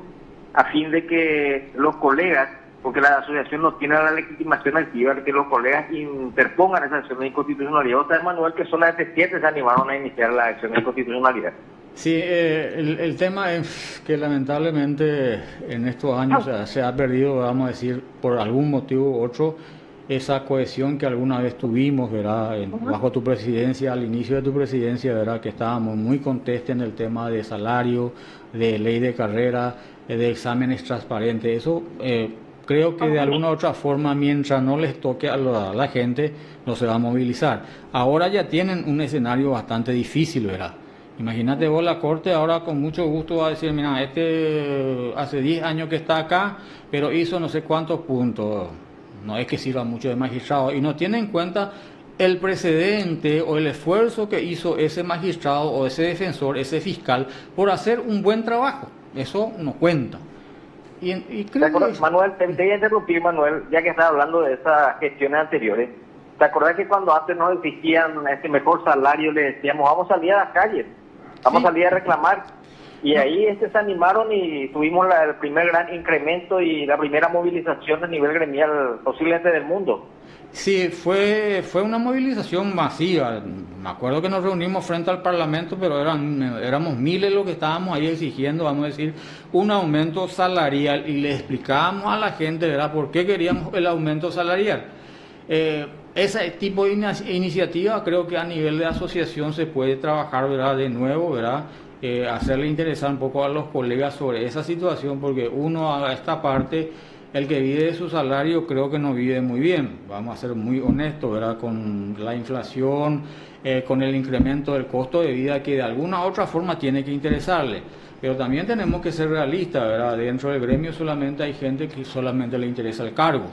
a fin de que los colegas, porque la asociación no tiene la legitimación activa, de que los colegas interpongan esa acción de inconstitucionalidad. Otra vez, Manuel, que solamente 7 se animaron a iniciar la acción de inconstitucionalidad. Sí, el tema es que lamentablemente en estos años se ha perdido, vamos a decir, por algún motivo u otro, esa cohesión que alguna vez tuvimos, ¿verdad? Bajo tu presidencia, al inicio de tu presidencia, ¿verdad? Que estábamos muy contestes en el tema de salario, de ley de carrera, de exámenes transparentes. Eso creo que de alguna u otra forma, mientras no les toque a la gente, no se va a movilizar. Ahora ya tienen un escenario bastante difícil, ¿verdad? Imagínate vos, la Corte ahora con mucho gusto va a decir, mira, hace 10 años que está acá, pero hizo no sé cuántos puntos. No es que sirva mucho de magistrado, y no tiene en cuenta el precedente o el esfuerzo que hizo ese magistrado o ese defensor, ese fiscal, por hacer un buen trabajo. Eso no cuenta. Y creo que... Manuel, te voy a interrumpir, Manuel, ya que estás hablando de esas gestiones anteriores. ¿Te acordás que cuando antes nos exigían mejor salario, le decíamos, vamos a salir a las calles, vamos a salir a reclamar? Y ahí se animaron y tuvimos el primer gran incremento y la primera movilización a nivel gremial posiblemente del mundo. Sí, fue una movilización masiva. Me acuerdo que nos reunimos frente al Parlamento, pero éramos miles los que estábamos ahí exigiendo, vamos a decir, un aumento salarial, y le explicábamos a la gente, ¿verdad?, por qué queríamos el aumento salarial. Ese tipo de iniciativa creo que a nivel de asociación se puede trabajar, ¿verdad?, de nuevo, ¿verdad?, hacerle interesar un poco a los colegas sobre esa situación, porque uno a esta parte, el que vive de su salario, creo que no vive muy bien, vamos a ser muy honestos, ¿verdad?, con la inflación, con el incremento del costo de vida, que de alguna u otra forma tiene que interesarle. Pero también tenemos que ser realistas, ¿verdad?, dentro del gremio solamente hay gente que solamente le interesa el cargo,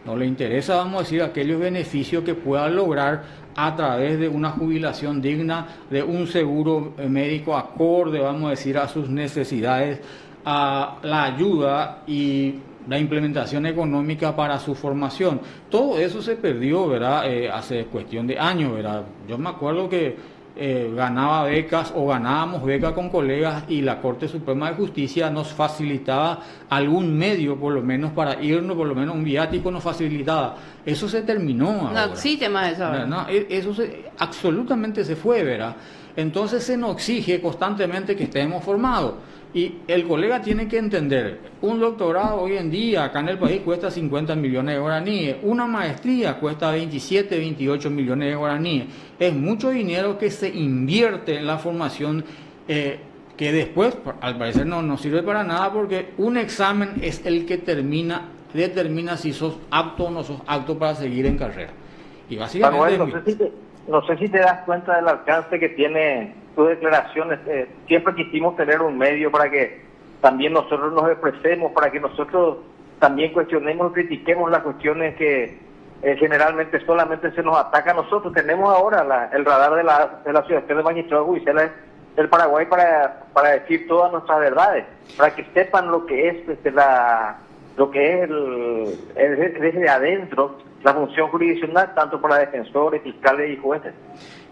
no le interesa, vamos a decir, aquellos beneficios que pueda lograr a través de una jubilación digna, de un seguro médico acorde, vamos a decir, a sus necesidades, a la ayuda y la implementación económica para su formación. Todo eso se perdió, ¿verdad?, hace cuestión de años, ¿verdad? Yo me acuerdo que ganaba becas o ganábamos becas con colegas y la Corte Suprema de Justicia nos facilitaba algún medio, por lo menos para irnos, por lo menos un viático nos facilitaba. Eso se terminó ahora. No existe más eso ahora. No, eso absolutamente se fue, ¿verdad? Entonces se nos exige constantemente que estemos formados. Y el colega tiene que entender, un doctorado hoy en día acá en el país cuesta 50 millones de guaraníes, una maestría cuesta 27, 28 millones de guaraníes. Es mucho dinero que se invierte en la formación, que después, al parecer, no sirve para nada, porque un examen es el que determina si sos apto o no sos apto para seguir en carrera. Y básicamente... Manuel, no sé si te das cuenta del alcance que tiene tus declaraciones. Siempre quisimos tener un medio para que también nosotros nos expresemos, para que nosotros también cuestionemos y critiquemos las cuestiones que generalmente solamente se nos ataca a nosotros. Tenemos ahora el radar de la Asociación de Magistrados Judiciales del Paraguay para decir todas nuestras verdades, para que sepan lo que es desde adentro la función jurisdiccional, tanto para defensores, fiscales y jueces.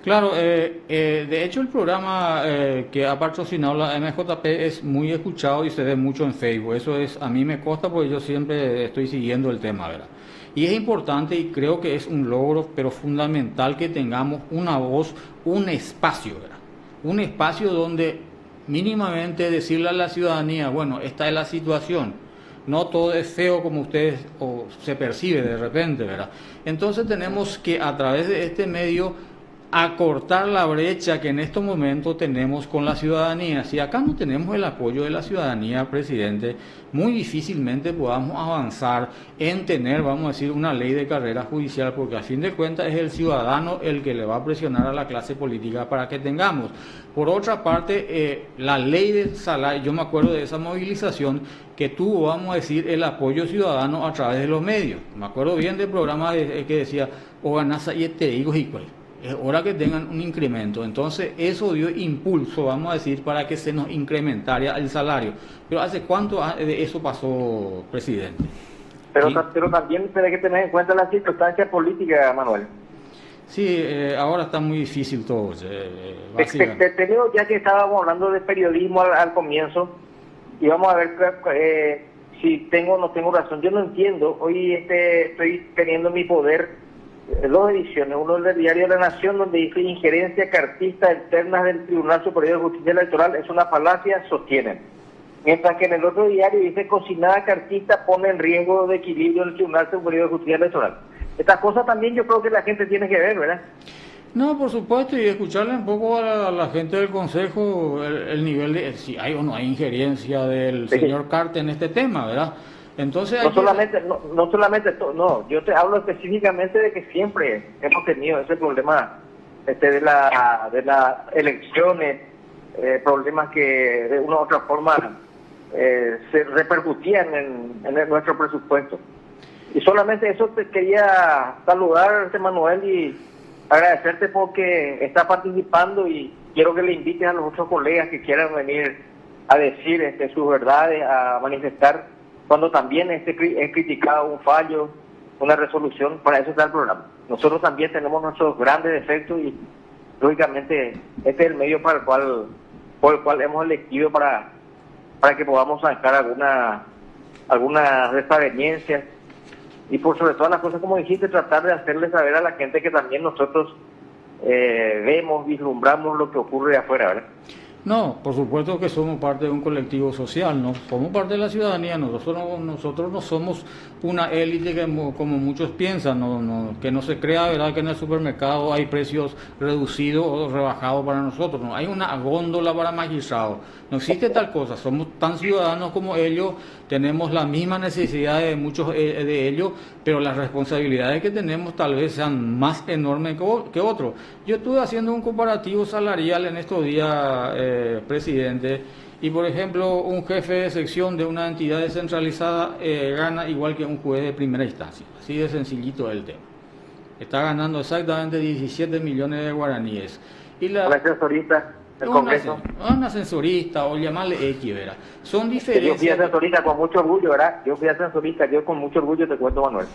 Claro, de hecho el programa que ha patrocinado la MJP es muy escuchado y se ve mucho en Facebook. Eso a mí me consta porque yo siempre estoy siguiendo el tema, ¿verdad? Y es importante y creo que es un logro, pero fundamental, que tengamos una voz, un espacio, ¿verdad? Un espacio donde mínimamente decirle a la ciudadanía, bueno, esta es la situación. No todo es feo como ustedes o se percibe de repente, ¿verdad? Entonces tenemos que a través de este medio acortar la brecha que en estos momentos tenemos con la ciudadanía. Si acá no tenemos el apoyo de la ciudadanía, presidente, muy difícilmente podamos avanzar en tener, vamos a decir, una ley de carrera judicial, porque a fin de cuentas es el ciudadano el que le va a presionar a la clase política para que tengamos. Por otra parte, la ley de salario, yo me acuerdo de esa movilización que tuvo, vamos a decir, el apoyo ciudadano a través de los medios. Me acuerdo bien del programa que decía, o ganás y te digo, es hora que tengan un incremento. Entonces eso dio impulso, vamos a decir, para que se nos incrementara el salario. Pero ¿hace cuánto de eso pasó, presidente? Pero también hay que tener en cuenta la circunstancia política, Manuel. Sí, ahora está muy difícil todo. Te digo, ya que estábamos hablando de periodismo al comienzo, y vamos a ver si tengo o no tengo razón. Yo no entiendo. Hoy estoy teniendo en mi poder dos ediciones, uno del Diario de la Nación, donde dice injerencia cartista externa del Tribunal Superior de Justicia Electoral es una falacia, sostienen. Mientras que en el otro diario dice cocinada cartista pone en riesgo de equilibrio del Tribunal Superior de Justicia Electoral. Estas cosas también yo creo que la gente tiene que ver, ¿verdad? No, por supuesto, y escucharle un poco a la gente del Consejo el nivel de si hay o no hay injerencia del señor Carter en este tema, ¿verdad? Entonces yo te hablo específicamente de que siempre hemos tenido ese problema de las elecciones, problemas que de una u otra forma se repercutían en nuestro presupuesto. Y solamente eso te quería saludar, Manuel, y agradecerte porque estás participando, y quiero que le invites a los otros colegas que quieran venir a decir sus verdades, a manifestar cuando también he criticado un fallo, una resolución. Para eso está el programa. Nosotros también tenemos nuestros grandes defectos y lógicamente este es el medio por el cual hemos elegido para que podamos sacar algunas desavenencias y por sobre todas las cosas, como dijiste, tratar de hacerle saber a la gente que también nosotros vemos, vislumbramos lo que ocurre afuera, ¿verdad? No, por supuesto que somos parte de un colectivo social, ¿no? Somos parte de la ciudadanía, nosotros no somos una élite que, como muchos piensan, que no se crea, ¿verdad?, que en el supermercado hay precios reducidos o rebajados para nosotros, no, hay una góndola para magistrados, no existe tal cosa, somos tan ciudadanos como ellos, tenemos la misma necesidad de muchos de ellos, pero las responsabilidades que tenemos tal vez sean más enormes que otros. Yo estuve haciendo un comparativo salarial en estos días, presidente, y por ejemplo un jefe de sección de una entidad descentralizada gana igual que un juez de primera instancia, así de sencillito es el tema. Está ganando exactamente 17 millones de guaraníes. Y la asesorista del Congreso, una ascensorista o llamarle X, ¿verdad? Son diferencias. Yo fui ascensorista con mucho orgullo, ¿verdad? Yo con mucho orgullo te cuento, Manuel.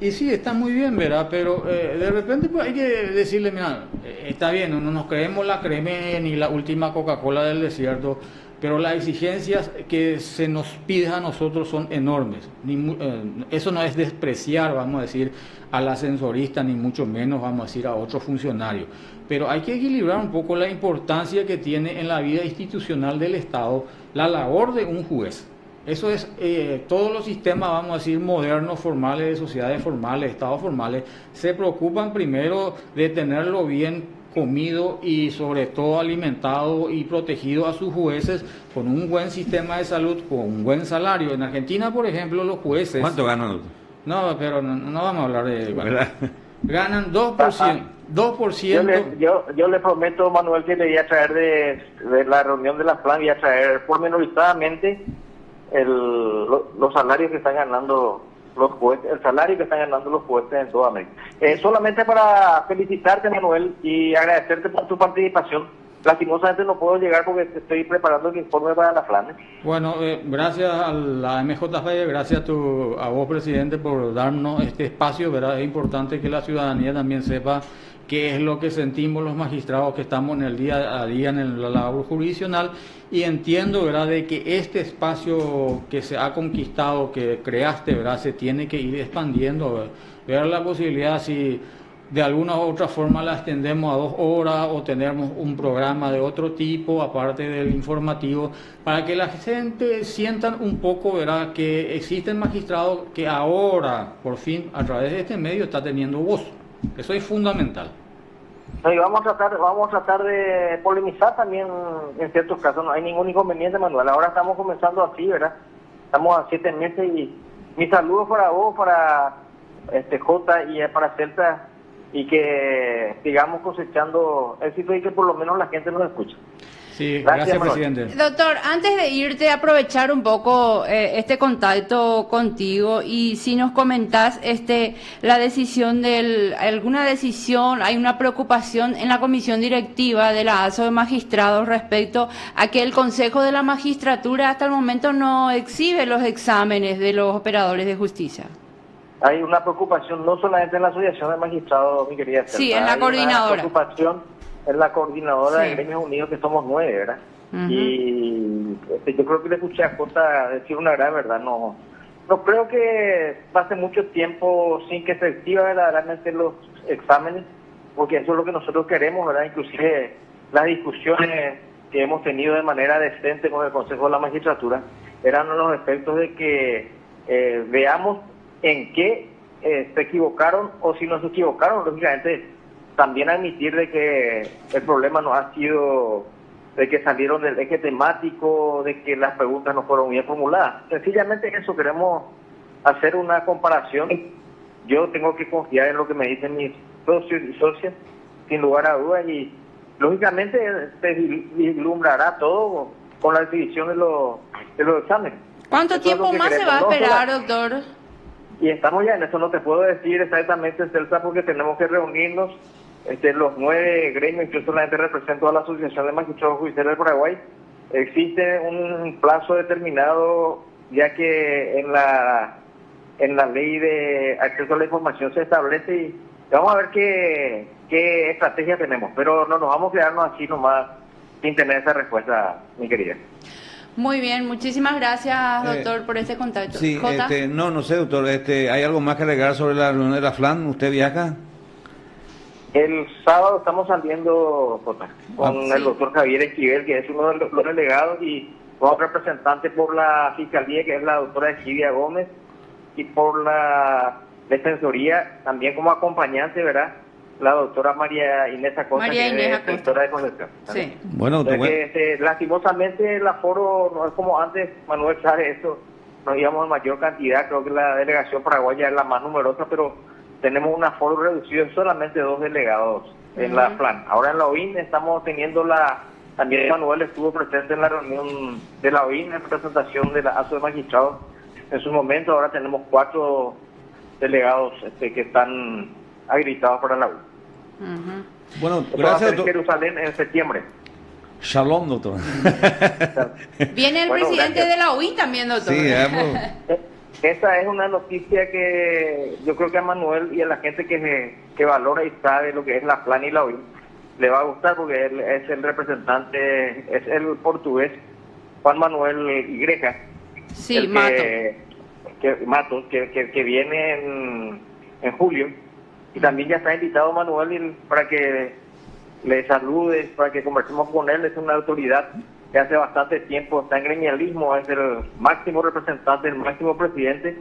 Y sí, está muy bien, ¿verdad? Pero de repente pues, hay que decirle, mira, está bien, no nos creemos la creme ni la última Coca-Cola del desierto, pero las exigencias que se nos pide a nosotros son enormes. Eso no es despreciar, vamos a decir, al ascensorista, ni mucho menos, vamos a decir, a otro funcionario. Pero hay que equilibrar un poco la importancia que tiene en la vida institucional del Estado la labor de un juez. Eso es, todos los sistemas, vamos a decir, modernos, formales, de sociedades formales, estados formales, se preocupan primero de tenerlo bien comido y sobre todo alimentado y protegido a sus jueces con un buen sistema de salud, con un buen salario. En Argentina, por ejemplo, los jueces... ¿Cuánto ganan? No, pero no vamos a hablar de... Ganan 2%. 2%. Yo le prometo, Manuel, que le voy a traer de la reunión de la plan, voy a traer pormenorizadamente los salarios que están ganando los jueces, el salario que están ganando los jueces en toda América. Solamente para felicitarte, Manuel, y agradecerte por tu participación. Lastimosamente no puedo llegar porque estoy preparando el informe para la FLAN. Bueno, gracias a la MJF, gracias a vos, presidente, por darnos este espacio, ¿verdad? Es importante que la ciudadanía también sepa qué es lo que sentimos los magistrados que estamos en el día a día en la labor jurisdiccional, y entiendo, ¿verdad?, de que este espacio que se ha conquistado, que creaste, ¿verdad?, se tiene que ir expandiendo, ver la posibilidad si de alguna u otra forma la extendemos a 2 horas o tenemos un programa de otro tipo, aparte del informativo, para que la gente sientan un poco, ¿verdad?, que existen magistrados que ahora, por fin, a través de este medio, está teniendo voz. Eso es fundamental. No, y vamos a tratar de polemizar también en ciertos casos, no hay ningún inconveniente, Manuel. Ahora estamos comenzando así, ¿verdad? Estamos a 7 meses y mis saludos para vos, para Jota y para Celta, y que sigamos cosechando éxito y que por lo menos la gente nos escuche. Sí, gracias, presidente. Doctor, antes de irte, aprovechar un poco este contacto contigo y si nos comentás la decisión alguna decisión, hay una preocupación en la comisión directiva de la ASO de Magistrados respecto a que el Consejo de la Magistratura hasta el momento no exhibe los exámenes de los operadores de justicia. Hay una preocupación no solamente en la Asociación de Magistrados, mi querida Celta. Sí, en la coordinadora. Una preocupación en la coordinadora Sí. de Gremios Unidos, que somos 9, ¿verdad? Uh-huh. Y yo creo que le escuché a Jota decir una gran verdad. No creo que pase mucho tiempo sin que se exhiba verdaderamente los exámenes, porque eso es lo que nosotros queremos, ¿verdad? Inclusive las discusiones que hemos tenido de manera decente con el Consejo de la Magistratura eran los efectos de que veamos en qué se equivocaron, o si no se equivocaron, lógicamente también admitir de que el problema no ha sido de que salieron del eje temático, de que las preguntas no fueron bien formuladas. Sencillamente eso, queremos hacer una comparación. Yo tengo que confiar en lo que me dicen mis socios y socias, sin lugar a dudas, y lógicamente se vislumbrará todo con la definición de los exámenes. ¿Cuánto Eso es lo tiempo que más se queremos. va a No, esperar, sola- doctor? Y estamos ya en eso, no te puedo decir exactamente, Celsa, porque tenemos que reunirnos los 9 gremios, yo solamente represento a la Asociación de Magistrados Judiciales del Paraguay. Existe un plazo determinado, ya que en la ley de acceso a la información se establece, y vamos a ver qué estrategia tenemos, pero no nos vamos a quedarnos así nomás sin tener esa respuesta, mi querida. Muy bien, muchísimas gracias, doctor, por este contacto. Sí, Jota. no sé, doctor, ¿hay algo más que agregar sobre la reunión de la FLAN? ¿Usted viaja? El sábado estamos saliendo, Jota, con Sí. el doctor Javier Esquivel, que es uno de los delegados, y otro representante por la Fiscalía, que es la doctora Exidia Gómez, y por la Defensoría, también como acompañante, ¿verdad? La doctora María Inés Acosta, María que Inés es Acosta. directora de Concepción. Sí. Bueno, Entonces, lastimosamente el aforo no es como antes, Manuel sabe eso, nos íbamos en mayor cantidad, creo que la delegación paraguaya es la más numerosa, pero tenemos un aforo reducido, solamente 2 delegados en la FLAN. Ahora en la OIN estamos teniendo también Manuel estuvo presente en la reunión de la OIN en representación de la ASO de Magistrados en su momento. Ahora tenemos 4 delegados que están habilitados para la OIN. Ujú. bueno, Esto va a gracias, ser en doctor. Jerusalén en septiembre. Shalom, doctor. Viene el Bueno, presidente gracias. de la OI también, doctor. Sí, Esa es una noticia que yo creo que a Manuel y a la gente que valora y sabe lo que es la FLAN y la OIN le va a gustar, porque él es el representante, es el portugués Juan Manuel Igreja. Sí, el Mato. Matos, que viene en julio, y también ya está invitado Manuel para que le saludes, para que conversemos con él. Es una autoridad que hace bastante tiempo está en gremialismo, es el máximo representante, el máximo presidente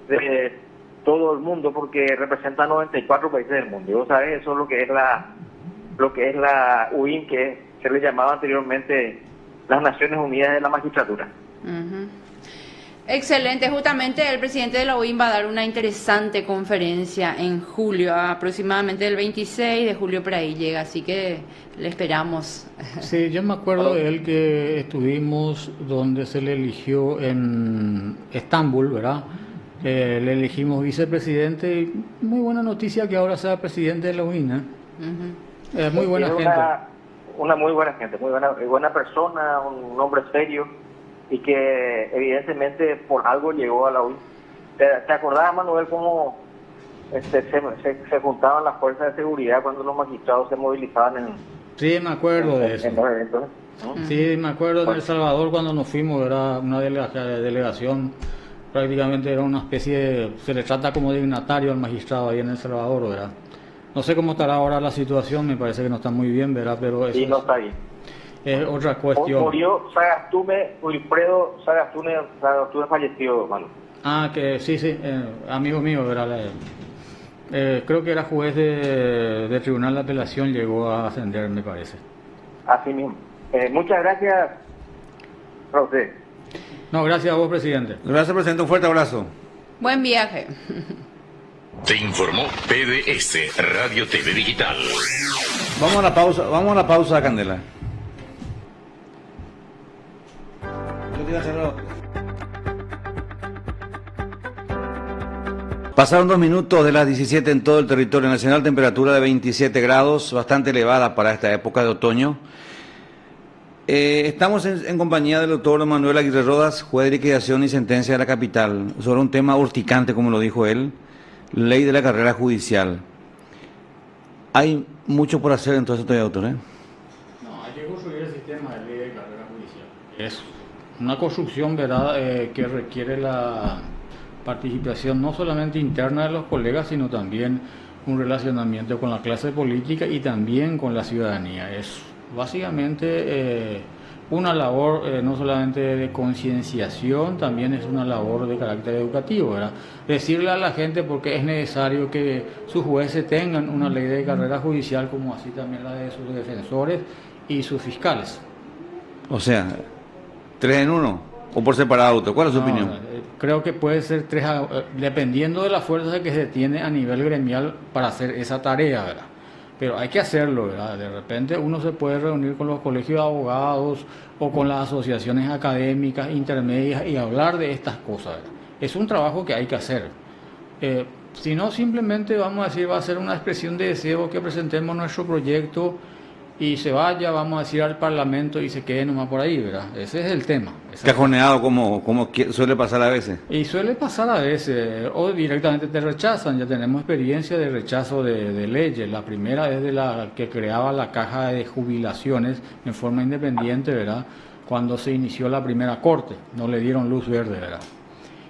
de todo el mundo, porque representa 94 países del mundo. Y vos sabés, eso es lo que es la UIN, que se le llamaba anteriormente las Naciones Unidas de la Magistratura. Ujú. Excelente, justamente el presidente de la UIN va a dar una interesante conferencia en julio, aproximadamente el 26 de julio por ahí llega, así que le esperamos. Sí, yo me acuerdo de él que estuvimos donde se le eligió en Estambul, ¿verdad? Le elegimos vicepresidente y muy buena noticia que ahora sea presidente de la UIN, ¿eh? Ujú. Muy buena Es gente. una muy buena gente, muy buena persona, un hombre serio, y que evidentemente por algo llegó a la UIN. ¿Te acordás, Manuel, cómo se juntaban las fuerzas de seguridad cuando los magistrados se movilizaban Sí, me acuerdo de eso. en los eventos? ¿No? Sí, me acuerdo en El Salvador cuando nos fuimos, era una delegación, prácticamente era una especie se le trata como dignatario al magistrado ahí en El Salvador, ¿verdad? No sé cómo estará ahora la situación, me parece que no está muy bien, ¿verdad? Pero eso Y no está bien. es otra cuestión. Murió Sagastume, Wilfredo Sagastume falleció, Manuel. Ah, que sí, amigo mío, ¿verdad? Creo que era juez de Tribunal de Apelación, llegó a ascender, me parece. Así mismo. Muchas gracias, José. No, gracias a vos, presidente. Gracias, presidente. Un fuerte abrazo. Buen viaje. Te informó PDS Radio TV Digital. Vamos a la pausa, Candela. Yo te iba a hacerlo. Pasaron 2 minutos de las 17 en todo el territorio nacional, temperatura de 27 grados, bastante elevada para esta época de otoño. Estamos en compañía del doctor Manuel Aguirre Rodas, juez de liquidación y sentencia de la capital, sobre un tema urticante, como lo dijo él, ley de la carrera judicial. Hay mucho por hacer entonces todavía, doctor, ¿eh? No, hay que construir el sistema de ley de carrera judicial. Es una construcción, ¿verdad?, que requiere la participación no solamente interna de los colegas, sino también un relacionamiento con la clase política y también con la ciudadanía. Es básicamente una labor no solamente de concienciación, también es una labor de carácter educativo, ¿verdad? Decirle a la gente por qué es necesario que sus jueces tengan una ley de carrera judicial, como así también la de sus defensores y sus fiscales. O sea, 3 en 1 o por separado, doctor. ¿Cuál es su opinión? Creo que puede ser 3, dependiendo de la fuerza que se tiene a nivel gremial para hacer esa tarea, ¿verdad? Pero hay que hacerlo, ¿verdad? De repente uno se puede reunir con los colegios de abogados o con las asociaciones académicas intermedias y hablar de estas cosas, ¿verdad? Es un trabajo que hay que hacer. Si no, simplemente vamos a decir, va a ser una expresión de deseo que presentemos nuestro proyecto y se vaya, vamos a decir, al Parlamento y se quede nomás por ahí, ¿verdad? Ese es el tema. Cajoneado como suele pasar a veces. Y suele pasar a veces, o directamente te rechazan. Ya tenemos experiencia de rechazo de leyes. La primera es de la que creaba la caja de jubilaciones en forma independiente, ¿verdad? Cuando se inició la primera corte, no le dieron luz verde, ¿verdad?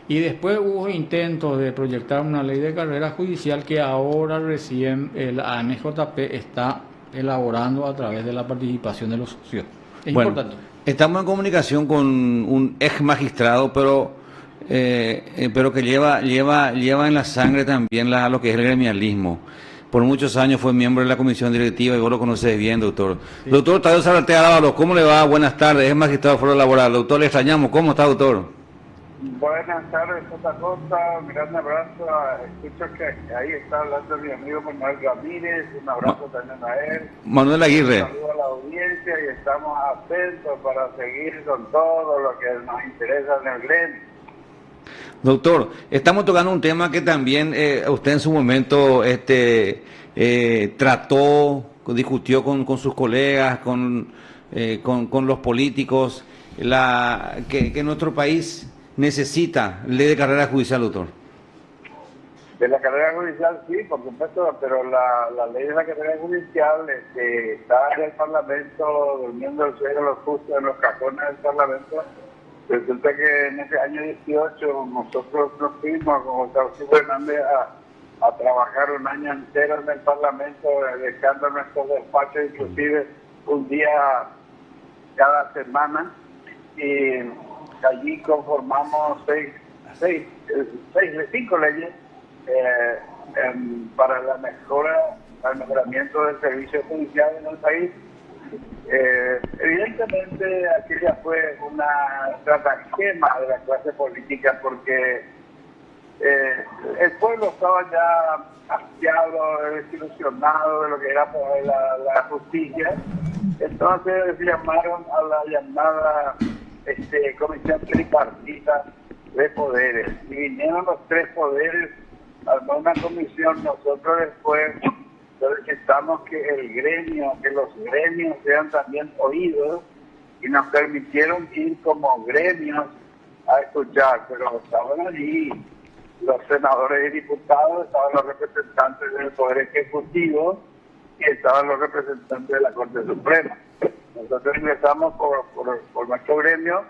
Y después hubo intentos de proyectar una ley de carrera judicial que ahora recién el ANJP está elaborando a través de la participación de los socios. Es importante. Estamos en comunicación con un ex magistrado, pero que lleva en la sangre también lo que es el gremialismo. Por muchos años fue miembro de la comisión directiva y vos lo conoces bien, doctor. Sí. Doctor Tadeo Zarratea Ábalos, ¿cómo le va? Buenas tardes, es magistrado de Foro Laboral. Doctor, le extrañamos. ¿Cómo está, doctor? Buenas tardes, JJ, un gran abrazo. Escucho que ahí está hablando mi amigo Manuel Ramírez, un abrazo también a él. Manuel Aguirre. Un saludo a la audiencia y estamos atentos para seguir con todo lo que nos interesa en el gremio. Doctor, estamos tocando un tema que también usted en su momento trató, discutió con sus colegas, con los políticos, que nuestro país necesita ley de carrera judicial, doctor. De la carrera judicial, sí, por supuesto, pero la ley de la carrera judicial está en el Parlamento, durmiendo el sueño de los justos en los cajones del Parlamento. Resulta que en ese año 18 nosotros nos fuimos con José Fernández a trabajar un año entero en el Parlamento, dejando nuestros despachos inclusive un día cada semana, y allí conformamos 5 leyes para el mejoramiento del servicio judicial en el país. Evidentemente aquella fue una estratagema de la clase política porque el pueblo estaba ya hastiado, desilusionado de lo que era la justicia. Entonces llamaron a la llamada comisión tripartita de poderes y vinieron los 3 poderes, armó una comisión. Nosotros después solicitamos que los gremios sean también oídos y nos permitieron ir como gremios a escuchar, pero estaban allí los senadores y diputados, estaban los representantes del Poder Ejecutivo y estaban los representantes de la Corte Suprema. Nosotros ingresamos por nuestro gremio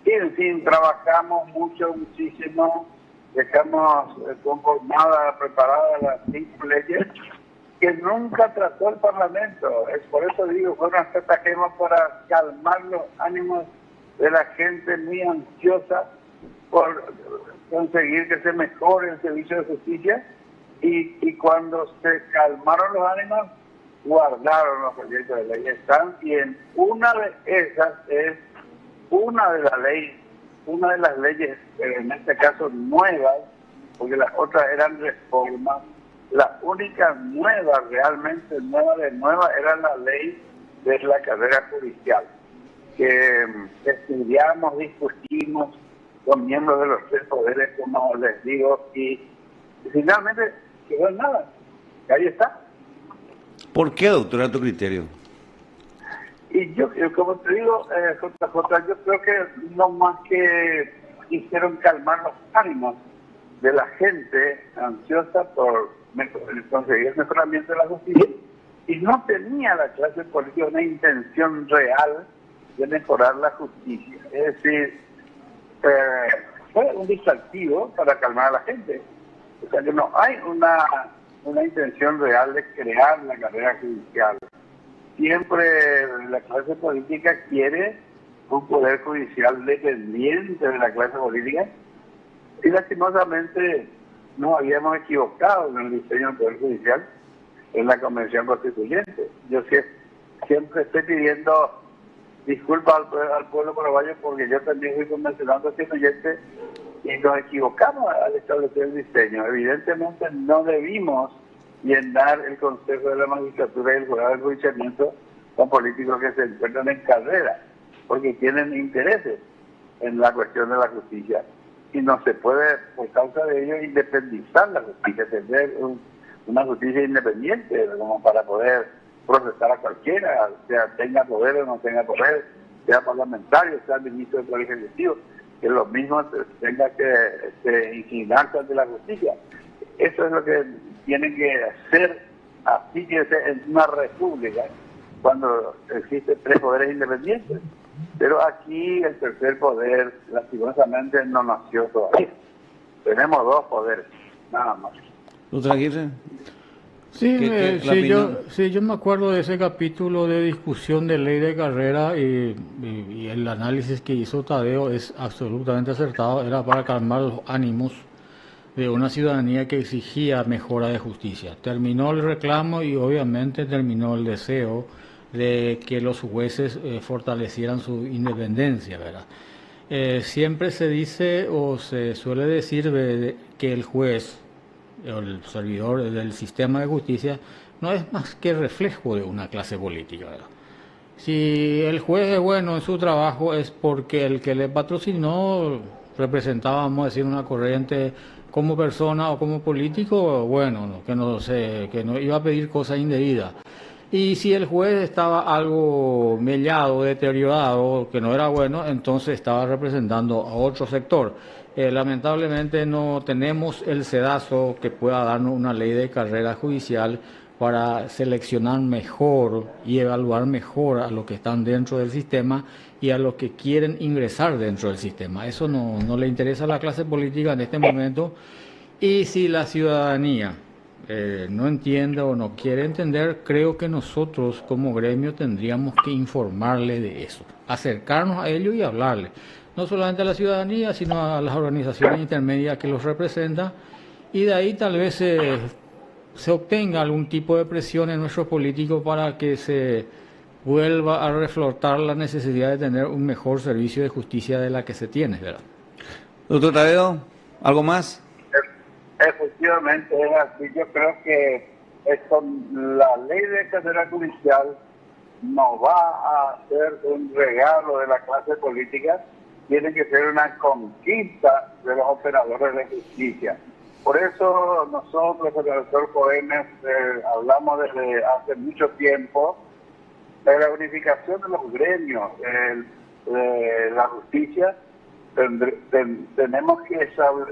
y en fin trabajamos muchísimo, dejamos conformada, preparada las 5 leyes que nunca trató el Parlamento. Es por eso digo, fue una estratagema para calmar los ánimos de la gente muy ansiosa por conseguir que se mejore el servicio de justicia, y cuando se calmaron los ánimos, guardaron los proyectos de ley. Están, y en una de esas es una de las leyes, en este caso nuevas, porque las otras eran reformas. La única nueva, realmente nueva, era la ley de la carrera judicial, que estudiamos, discutimos con miembros de los tres poderes, como les digo, y finalmente quedó en nada. Y ahí está. ¿Por qué, doctor, a tu criterio? Y yo, como te digo, JJ, yo creo que no más que quisieron calmar los ánimos de la gente ansiosa por conseguir el mejoramiento de la justicia, y no tenía la clase política una intención real de mejorar la justicia. Es decir, fue un distractivo para calmar a la gente. O sea que no hay una intención real de crear la carrera judicial. Siempre la clase política quiere un poder judicial dependiente de la clase política, y lastimosamente nos habíamos equivocado en el diseño del poder judicial en la Convención Constituyente. Yo siempre estoy pidiendo disculpas al pueblo paraguayo, porque yo también fui convencional constituyente y nos equivocamos al establecer el diseño. Evidentemente no debimos llenar el Consejo de la Magistratura y el Jurado del Enjuiciamiento con políticos que se encuentran en carrera, porque tienen intereses en la cuestión de la justicia. Y no se puede, por causa de ello, independizar la justicia, tener una justicia independiente como para poder procesar a cualquiera, sea tenga poder o no tenga poder, sea parlamentario, sea ministro del Poder Ejecutivo, que lo mismo tenga que inclinarse ante la justicia. Eso es lo que tienen que hacer, así que en una república, cuando existen tres poderes independientes. Pero aquí el tercer poder, lastimosamente, no nació todavía. Tenemos dos poderes, nada más. ¿Doctor Aguirre? Sí, yo me acuerdo de ese capítulo de discusión de ley de carrera, y el análisis que hizo Tadeo es absolutamente acertado. Era para calmar los ánimos de una ciudadanía que exigía mejora de justicia. Terminó el reclamo y obviamente terminó el deseo de que los jueces fortalecieran su independencia, ¿verdad? Siempre se dice o se suele decir que el juez o el servidor del sistema de justicia no es más que reflejo de una clase política, ¿verdad? Si el juez es bueno en su trabajo es porque el que le patrocinó representaba, vamos a decir, una corriente como persona o como político, bueno, que no iba a pedir cosas indebidas. Y si el juez estaba algo mellado, deteriorado, que no era bueno, entonces estaba representando a otro sector. Lamentablemente no tenemos el sedazo que pueda darnos una ley de carrera judicial para seleccionar mejor y evaluar mejor a los que están dentro del sistema y a los que quieren ingresar dentro del sistema. Eso no le interesa a la clase política en este momento. Y si la ciudadanía no entiende o no quiere entender, creo que nosotros como gremio tendríamos que informarle de eso, acercarnos a ello y hablarle, no solamente a la ciudadanía, sino a las organizaciones intermedias que los representan, y de ahí tal vez se obtenga algún tipo de presión en nuestros políticos para que se vuelva a reflotar la necesidad de tener un mejor servicio de justicia de la que se tiene, ¿verdad? Doctor Tadeo, ¿algo más? Efectivamente, es así. Yo creo que la ley de carrera judicial no va a ser un regalo de la clase política, tiene que ser una conquista de los operadores de justicia. Por eso nosotros, el doctor Coenes, hablamos desde hace mucho tiempo de la unificación de los gremios de la justicia. Tenemos que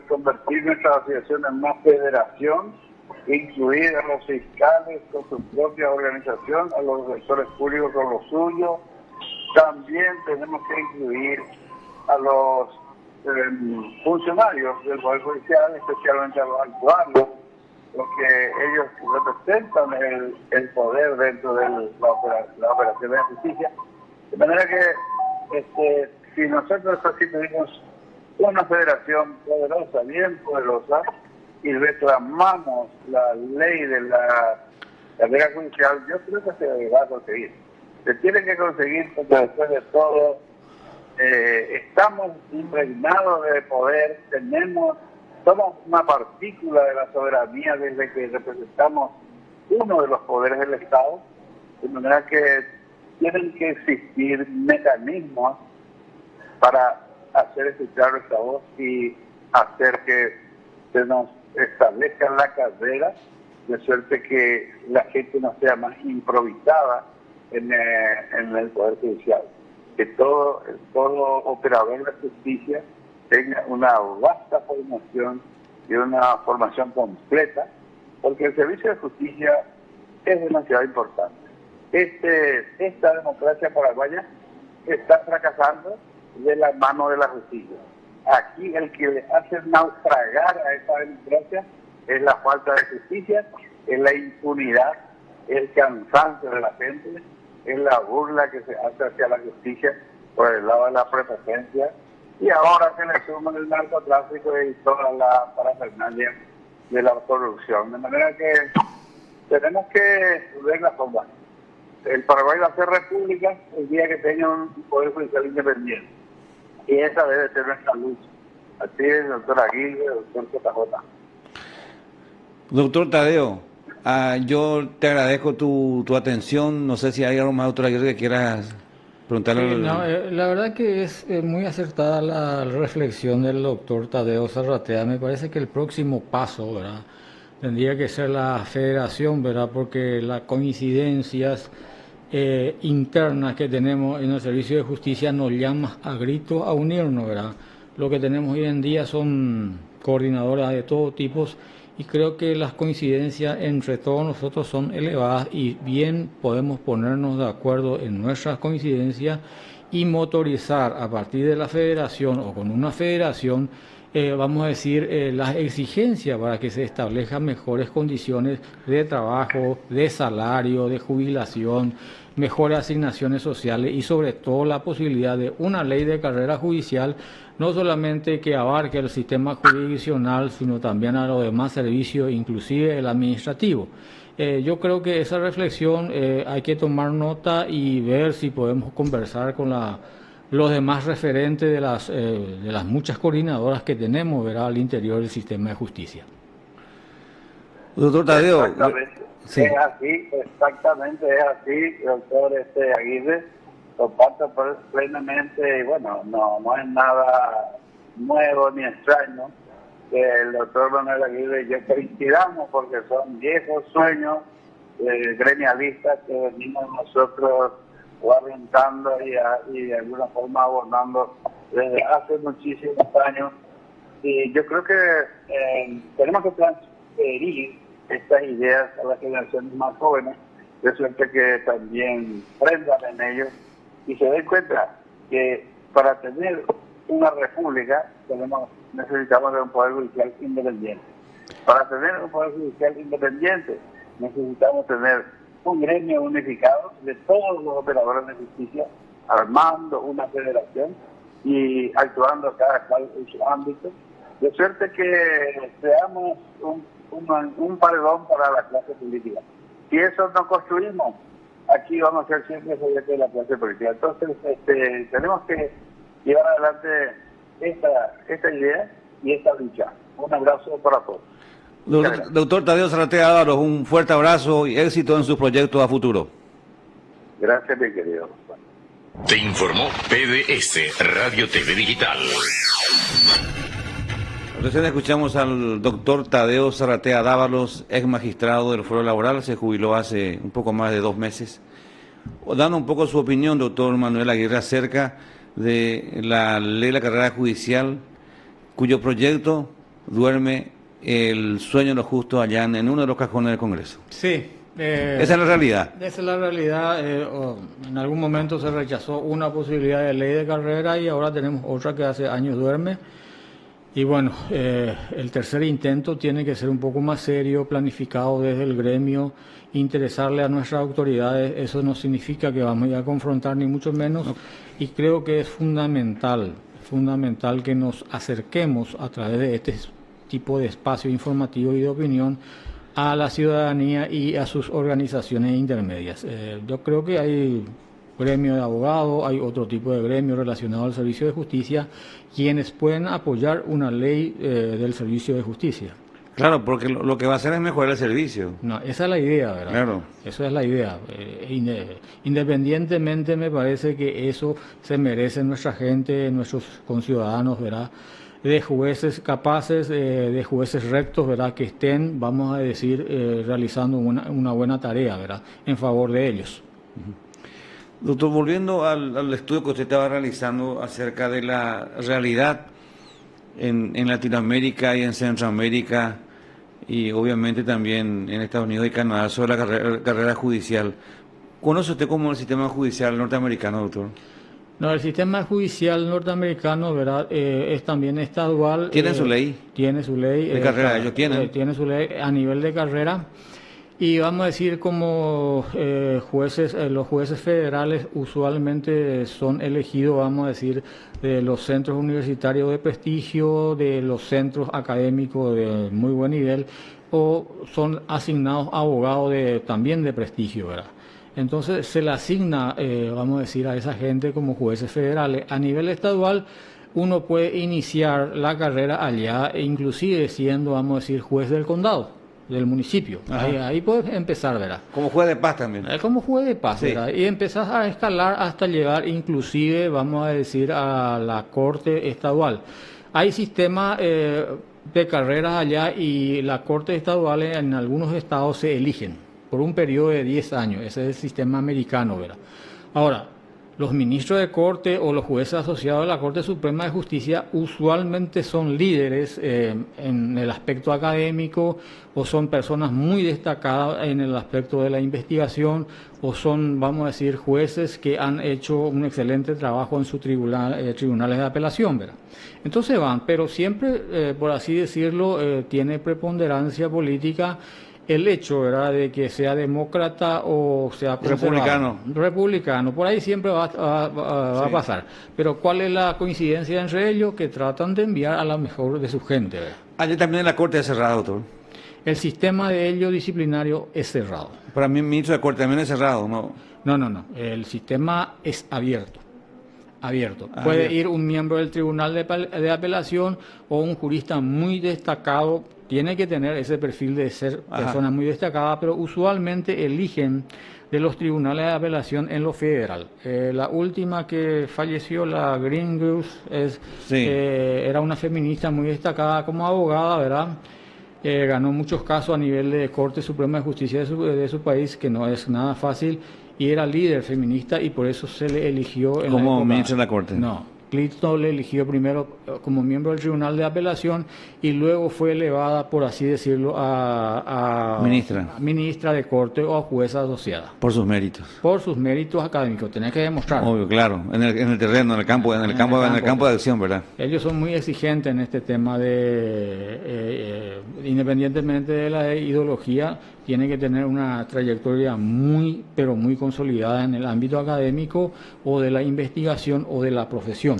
convertir nuestra asociación en una federación, incluir a los fiscales con su propia organización, a los defensores públicos con lo suyo. También tenemos que incluir a los funcionarios del Poder Judicial, especialmente a los actuarios, porque ellos representan el poder dentro de la operación de la justicia. De manera que si nosotros así tenemos una federación poderosa, bien poderosa, y reclamamos la ley de la carrera judicial, yo creo que se va a conseguir. Se tiene que conseguir porque después de todo estamos impregnados de poder, somos una partícula de la soberanía desde que representamos uno de los poderes del Estado, de manera que tienen que existir mecanismos para hacer escuchar nuestra voz y hacer que se nos establezca la carrera, de suerte que la gente no sea más improvisada en el Poder Judicial. Que todo operador de justicia tenga una vasta formación y una formación completa, porque el servicio de justicia es demasiado importante. Esta democracia paraguaya está fracasando de la mano de la justicia. Aquí el que le hace naufragar a esta democracia es la falta de justicia, es la impunidad, es el cansancio de la gente, es la burla que se hace hacia la justicia por el lado de la prepotencia, y ahora se le suma el narcotráfico y toda la parafernalia de la corrupción. De manera que tenemos que ver la forma. El Paraguay va a ser república el día que tenga un poder judicial independiente. Y esa debe ser nuestra lucha. Así es, doctor Aguirre, doctor JJ. Doctor Tadeo, yo te agradezco tu atención. No sé si hay algo más, doctor Aguirre, que quieras preguntarle. Sí, no, la verdad que es muy acertada la reflexión del doctor Tadeo Zarratea. Me parece que el próximo paso, ¿verdad?, tendría que ser la federación, ¿verdad?, porque las coincidencias internas que tenemos en el servicio de justicia nos llama a gritos a unirnos, ¿verdad? Lo que tenemos hoy en día son coordinadoras de todo tipo y creo que las coincidencias entre todos nosotros son elevadas y bien podemos ponernos de acuerdo en nuestras coincidencias y motorizar a partir de la federación o con una federación, vamos a decir, las exigencias para que se establezcan mejores condiciones de trabajo, de salario, de jubilación, mejores asignaciones sociales y sobre todo la posibilidad de una ley de carrera judicial, no solamente que abarque el sistema jurisdiccional, sino también a los demás servicios, inclusive el administrativo. Yo creo que esa reflexión hay que tomar nota y ver si podemos conversar con los demás referentes de las muchas coordinadoras que tenemos, ¿verdad?, al interior del sistema de justicia. Doctor Tadeo. Sí. Es así, exactamente es así, doctor Aguirre. Comparto plenamente, y bueno, no es nada nuevo ni extraño que el doctor Manuel Aguirre y yo coincidamos, porque son viejos sueños gremialistas que venimos nosotros orientando y de alguna forma abordando desde hace muchísimos años. Y yo creo que tenemos que transferir estas ideas a las generaciones más jóvenes, de suerte que también prendan en ellos y se den cuenta que para tener una república necesitamos de un poder judicial independiente. Para tener un poder judicial independiente necesitamos tener un gremio unificado de todos los operadores de justicia, armando una federación y actuando cada cual en su ámbito, de suerte que seamos un paredón para la clase política. Si eso no construimos, aquí vamos a ser siempre sobre de la clase política. Entonces, tenemos que llevar adelante esta idea y esta lucha. Un abrazo para todos. Doctor Tadeo Zarratea Ávalos, un fuerte abrazo y éxito en sus proyectos a futuro. Gracias, mi querido. Te informó PDS Radio TV Digital. Recién escuchamos al doctor Tadeo Zarratea Dávalos, ex magistrado del Foro Laboral, se jubiló hace un poco más de 2 meses, dando un poco su opinión, doctor Manuel Aguirre, acerca de la ley de la carrera judicial, cuyo proyecto duerme el sueño de los justos allá en uno de los cajones del Congreso. Sí. Esa es la realidad. Esa es la realidad. En algún momento se rechazó una posibilidad de ley de carrera y ahora tenemos otra que hace años duerme. Y bueno, el tercer intento tiene que ser un poco más serio, planificado desde el gremio, interesarle a nuestras autoridades. Eso no significa que vamos a ir a confrontar, ni mucho menos. No. Y creo que es fundamental que nos acerquemos a través de este tipo de espacio informativo y de opinión a la ciudadanía y a sus organizaciones intermedias. Yo creo que hay gremio de abogados, hay otro tipo de gremio relacionado al servicio de justicia, quienes pueden apoyar una ley del servicio de justicia. Claro, porque lo que va a hacer es mejorar el servicio. No, esa es la idea, ¿verdad? Claro. Esa es la idea. Independientemente, me parece que eso se merece nuestra gente, nuestros conciudadanos, ¿verdad? De jueces capaces, de jueces rectos, ¿verdad? Que estén, vamos a decir, realizando una buena tarea, ¿verdad? En favor de ellos. Doctor, volviendo al estudio que usted estaba realizando acerca de la realidad en Latinoamérica y en Centroamérica y obviamente también en Estados Unidos y Canadá sobre la carrera judicial. ¿Conoce usted cómo el sistema judicial norteamericano, doctor? No, el sistema judicial norteamericano, ¿verdad? Es también estadual. ¿Tiene su ley? Tiene su ley. ¿De carrera? ¿Ellos tienen? Tiene su ley a nivel de carrera. Y vamos a decir como jueces, los jueces federales usualmente son elegidos, vamos a decir, de los centros universitarios de prestigio, de los centros académicos de muy buen nivel, o son asignados abogados también de prestigio, ¿verdad? Entonces se le asigna, vamos a decir, a esa gente como jueces federales. A nivel estadual, uno puede iniciar la carrera allá, e inclusive siendo, vamos a decir, juez del condado, del municipio. Ahí puedes empezar, ¿verdad? Como juez de paz también. Como juez de paz, Sí. ¿verdad? Y empezás a escalar hasta llegar inclusive, vamos a decir, a la corte estadual. Hay sistemas de carreras allá y la corte estadual en algunos estados se eligen por un periodo de 10 años. Ese es el sistema americano, ¿verdad? Ahora, los ministros de corte o los jueces asociados a la Corte Suprema de Justicia usualmente son líderes en el aspecto académico, o son personas muy destacadas en el aspecto de la investigación, o son, vamos a decir, jueces que han hecho un excelente trabajo en sus tribunales de apelación, ¿verdad? Entonces van, pero siempre, por así decirlo, tiene preponderancia política el hecho, ¿verdad?, de que sea demócrata o sea Republicano. Republicano, por ahí siempre va a pasar. Pero ¿cuál es la coincidencia entre ellos? Que tratan de enviar a la mejor de su gente, ¿verdad? Allí también en la corte es cerrado, doctor. El sistema de ellos disciplinario es cerrado. Para mí, el ministro de corte también es cerrado, ¿no? No. El sistema es abierto. Puede ir un miembro del tribunal de apelación o un jurista muy destacado. Tiene que tener ese perfil de ser persona muy destacada, pero usualmente eligen de los tribunales de apelación en lo federal. La última que falleció, la Green Goose, era una feminista muy destacada como abogada, ¿verdad? Ganó muchos casos a nivel de Corte Suprema de Justicia de su país, que no es nada fácil, y era líder feminista y por eso se le eligió como ministro de la Corte. No, Clinton le eligió primero como miembro del Tribunal de Apelación y luego fue elevada, por así decirlo, a ministra de Corte o a jueza asociada. Por sus méritos. Por sus méritos académicos, tenés que demostrar. Obvio, claro, en el terreno, en el campo de acción, ¿verdad? Ellos son muy exigentes en este tema de, independientemente de la ideología, tiene que tener una trayectoria muy, pero muy consolidada en el ámbito académico o de la investigación o de la profesión.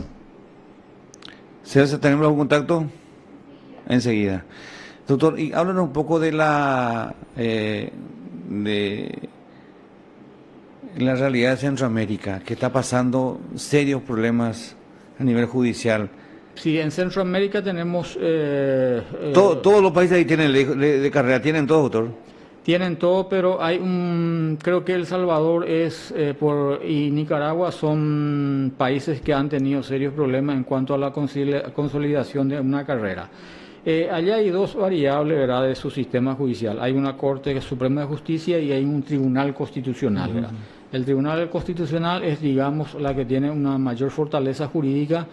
César, ¿tenemos algún contacto? Enseguida. Doctor, y háblanos un poco de la realidad de Centroamérica, que está pasando serios problemas a nivel judicial. Sí, en Centroamérica tenemos... Todos los países ahí tienen ley de carrera, ¿tienen todo, doctor? Tienen todo, pero hay creo que El Salvador y Nicaragua son países que han tenido serios problemas en cuanto a la consolidación de una carrera. Allá hay dos variables, ¿verdad?, de su sistema judicial. Hay una Corte Suprema de Justicia y hay un Tribunal Constitucional, ¿verdad? El Tribunal Constitucional es, digamos, la que tiene una mayor fortaleza jurídica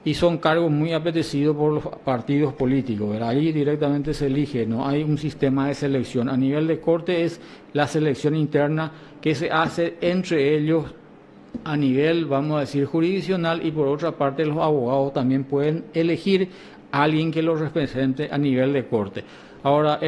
y son cargos muy apetecidos por los partidos políticos, ¿verdad? Ahí directamente se elige, no hay un sistema de selección. A nivel de corte es la selección interna que se hace entre ellos a nivel, vamos a decir, jurisdiccional, y por otra parte los abogados también pueden elegir a alguien que los represente a nivel de corte. Ahora,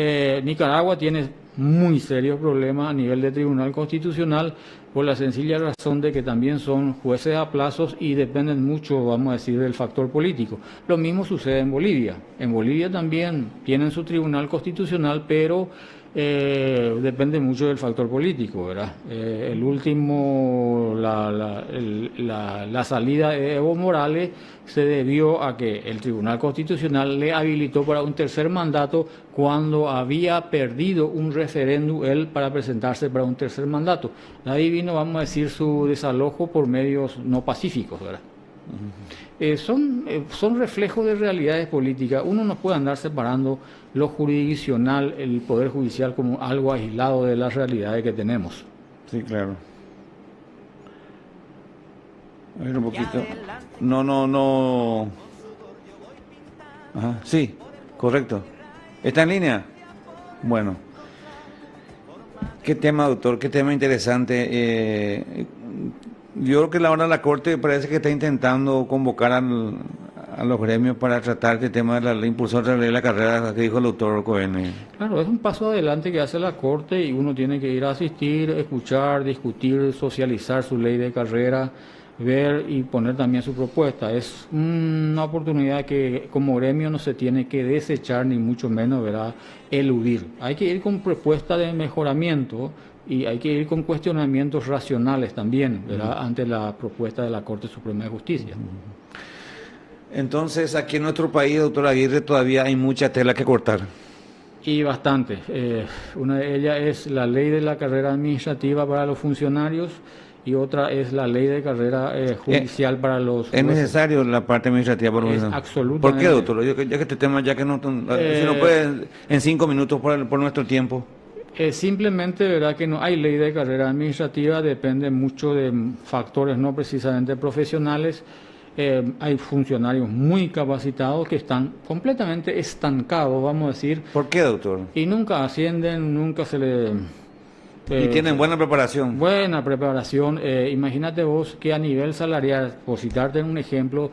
Nicaragua tiene muy serios problemas a nivel de Tribunal Constitucional por la sencilla razón de que también son jueces a plazos y dependen mucho, vamos a decir, del factor político. Lo mismo sucede en Bolivia. En Bolivia también tienen su Tribunal Constitucional, pero depende mucho del factor político, ¿verdad? La salida de Evo Morales se debió a que el Tribunal Constitucional le habilitó para un tercer mandato cuando había perdido un referéndum él para presentarse para un tercer mandato. Nadie vino, vamos a decir, su desalojo por medios no pacíficos, ¿verdad? Son reflejos de realidades políticas. Uno no puede andar separando lo jurisdiccional, el Poder Judicial, como algo aislado de las realidades que tenemos. Sí, claro. A ver un poquito. No. Ajá, sí, correcto. ¿Está en línea? Bueno. Qué tema, doctor, qué tema interesante. Yo creo que ahora la Corte parece que está intentando convocar a los gremios para tratar este tema de la impulsón de la carrera que dijo el doctor Cohen. Claro, es un paso adelante que hace la Corte y uno tiene que ir a asistir, escuchar, discutir, socializar su ley de carrera, ver y poner también su propuesta. Es una oportunidad que como gremio no se tiene que desechar ni mucho menos, ¿verdad?, eludir. Hay que ir con propuestas de mejoramiento y hay que ir con cuestionamientos racionales también, ¿verdad?, ante la propuesta de la Corte Suprema de Justicia. Entonces, aquí en nuestro país, doctor Aguirre, todavía hay mucha tela que cortar. Y bastante. Una de ellas es la ley de la carrera administrativa para los funcionarios y otra es la ley de carrera judicial para los jueces. ¿Es necesario la parte administrativa? Es absolutamente. ¿Por qué, doctor? Ya que este tema, si no puede en 5 minutos por nuestro tiempo. Simplemente, verdad que no hay ley de carrera administrativa, depende mucho de factores no precisamente profesionales. Hay funcionarios muy capacitados que están completamente estancados, vamos a decir. ¿Por qué, doctor? Y nunca ascienden, nunca se le... y tienen buena preparación. Buena preparación. Imagínate vos que a nivel salarial, por citarte un ejemplo,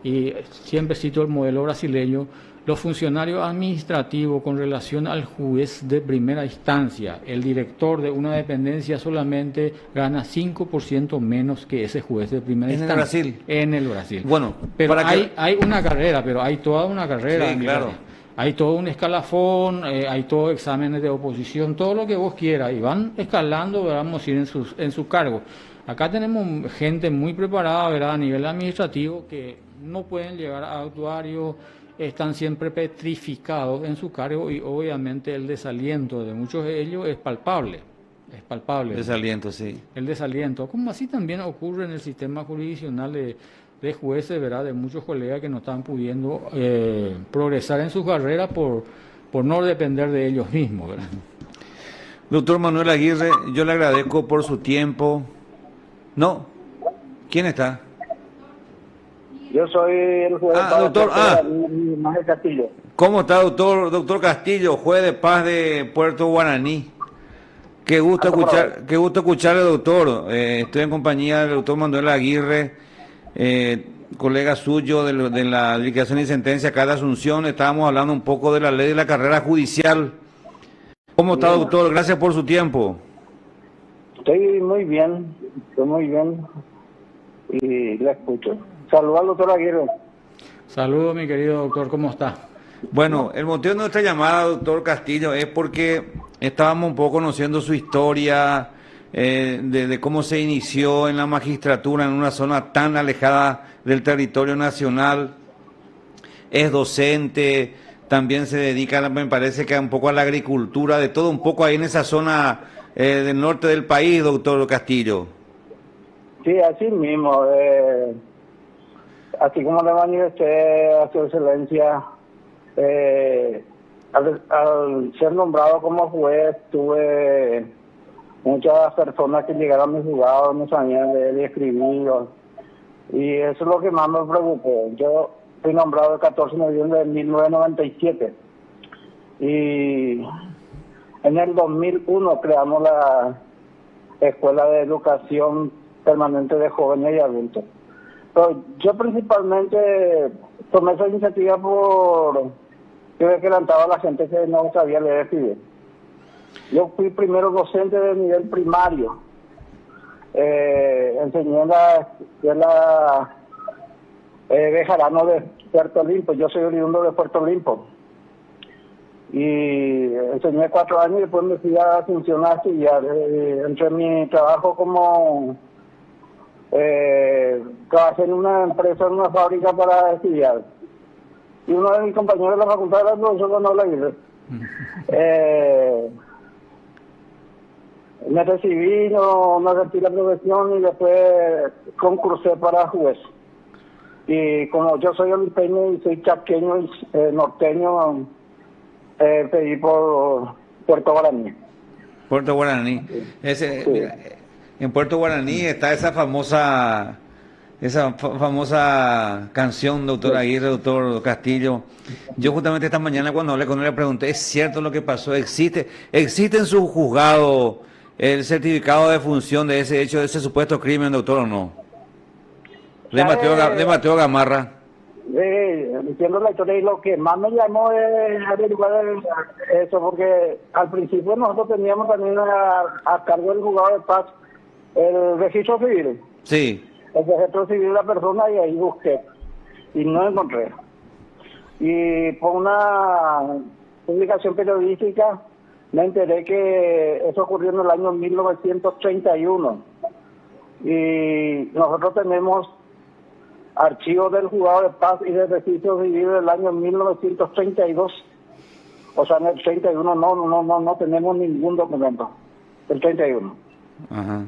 y siempre cito el modelo brasileño, los funcionarios administrativos con relación al juez de primera instancia, el director de una dependencia solamente gana 5% menos que ese juez de primera instancia. ¿En el Brasil? En el Brasil. Bueno, pero hay una carrera, pero hay toda una carrera. Sí, claro. Hay todo un escalafón, hay todo exámenes de oposición, todo lo que vos quieras, y van escalando, vamos a ir en su cargo. Acá tenemos gente muy preparada, ¿verdad?, a nivel administrativo, que no pueden llegar a actuario, están siempre petrificados en su cargo y obviamente el desaliento de muchos de ellos es palpable. Es palpable. Desaliento, sí. El desaliento, como así también ocurre en el sistema jurisdiccional de jueces, ¿verdad?, de muchos colegas que no están pudiendo progresar en su carrera por no depender de ellos mismos, ¿verdad? Doctor Manuel Aguirre, yo le agradezco por su tiempo. No, ¿quién está? Yo soy el juez doctor, Manuel Castillo. ¿Cómo está, doctor Castillo, juez de paz de Puerto Guaraní? Qué gusto escucharle, doctor. Estoy en compañía del doctor Manuel Aguirre, colega suyo de la Dictación y Sentencia acá de Asunción. Estábamos hablando un poco de la ley de la carrera judicial. ¿Cómo está, doctor? Gracias por su tiempo. Estoy muy bien, y le escucho. Saludos al doctor Aguirre. Saludos, mi querido doctor, ¿cómo está? Bueno, el motivo de nuestra llamada, doctor Castillo, es porque estábamos un poco conociendo su historia, de cómo se inició en la magistratura en una zona tan alejada del territorio nacional. Es docente, también se dedica, me parece que un poco a la agricultura, de todo un poco ahí en esa zona del norte del país, doctor Castillo. Sí, así mismo. Así como le manifesté a su excelencia, al ser nombrado como juez, tuve muchas personas que llegaron a mi juzgado, no sabían leer y escribir, y eso es lo que más me preocupó. Yo fui nombrado el 14 de noviembre de 1997, y en el 2001 creamos la Escuela de Educación Permanente de Jóvenes y Adultos. Pero yo principalmente tomé esa iniciativa por que quebrantaba a la gente que no sabía leer y escribir. Yo fui primero docente de nivel primario. Enseñé en la escuela Bejarano de Puerto Limpo. Yo soy oriundo de Puerto Limpo. Y enseñé 4 años y después me fui a Asunción a estudiar. Entre mi trabajo como... trabajé en una empresa, en una fábrica para estudiar. Y uno de mis compañeros de la facultad era el profesor Manuel Aguirre. Me recibí, no ejercí la profesión y después concursé para juez. Y como yo soy olipeño y soy chaqueño y norteño, pedí por Puerto Guaraní. Puerto Guaraní. Sí. Mira, en Puerto Guaraní está esa famosa canción, doctor Aguirre, doctor Castillo. Yo justamente esta mañana cuando hablé con él le pregunté, ¿es cierto lo que pasó? ¿Existe en su juzgado el certificado de función de ese hecho, de ese supuesto crimen, doctor, o no? De Mateo Gamarra. Entiendo la historia y lo que más me llamó es averiguar eso, porque al principio nosotros teníamos también a cargo del juzgado de paz el registro civil. Sí. El registro civil de la persona y ahí busqué y no encontré. Y por una publicación periodística me enteré que eso ocurrió en el año 1931 y nosotros tenemos archivos del juzgado de paz y del registro civil del año 1932. O sea, en el 31 no tenemos ningún documento. El 31. Ajá.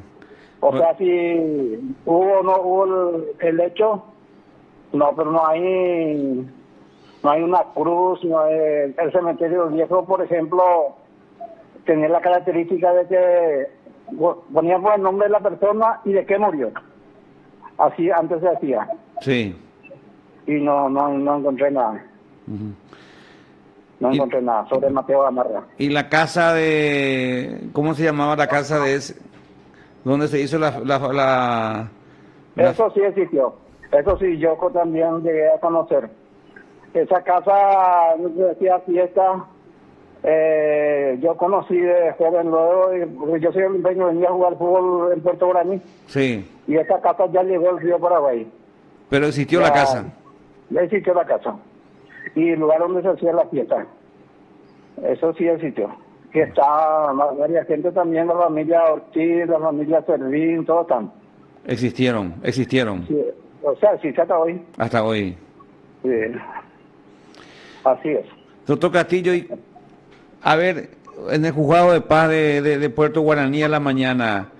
O sea, si hubo o no hubo el hecho, no, pero no hay una cruz, no hay, el cementerio viejo, por ejemplo, tenía la característica de que poníamos el nombre de la persona y de qué murió. Así antes se hacía. Sí. Y no encontré nada. Uh-huh. No encontré nada sobre Mateo Gamarra. ¿Y la casa cómo se llamaba la casa de ese, donde se hizo la... Eso sí existió. Eso sí, yo también llegué a conocer. Esa casa, decía fiesta, yo conocí de joven luego, porque yo soy olimpieño, venía a jugar fútbol en Puerto Guaraní. Sí. Y esa casa ya llegó al río Paraguay. Pero existió la casa. Ya existió la casa. Y el lugar donde se hacía la fiesta. Eso sí existió. Que está varias gente también, la familia Ortiz, la familia Servín, todos están. Existieron. Sí, o sea, existe hasta hoy. Hasta hoy. Sí. Así es. Doctor Castillo, a ver, en el juzgado de paz de Puerto Guaraní a la mañana,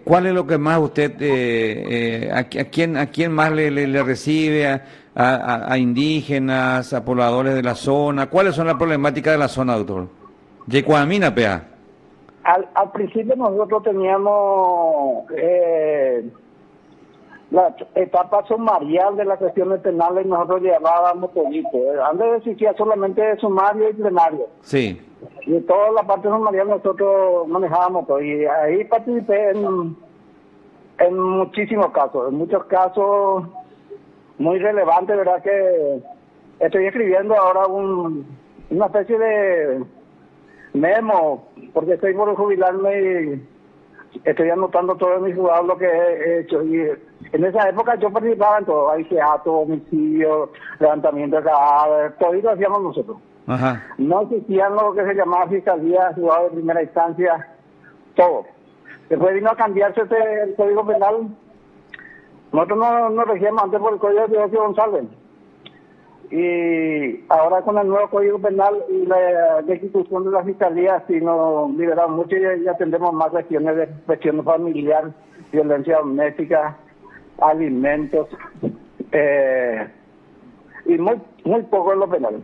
¿cuál es lo que más usted, a quién más le recibe? ¿A indígenas, a pobladores de la zona? ¿Cuáles son las problemáticas de la zona, doctor? Yecuamina, pea. Al principio nosotros teníamos la etapa sumarial de las cuestiones penales y nosotros llevábamos todito. Antes existía solamente sumario y plenario. Sí. Y toda la parte sumarial nosotros manejábamos todo. Y ahí participé en muchísimos casos, en muchos casos muy relevantes, ¿verdad? Que estoy escribiendo ahora una especie de memo, porque estoy por jubilarme y estoy anotando todo en mi juzgado lo que he hecho. Y en esa época yo participaba en todo, aiseato, homicidio, levantamiento de cadáver, todo eso hacíamos nosotros. Ajá. No existían lo que se llamaba fiscalía, juzgado de primera instancia, todo. Después vino a cambiarse el Código Penal. Nosotros no regíamos antes por el Código de Ocio González. Y ahora con el nuevo Código Penal y la ejecución de la Fiscalía, sí nos liberamos mucho y ya tendremos más cuestiones de cuestiones familiar, violencia doméstica, alimentos, y muy poco en lo penal.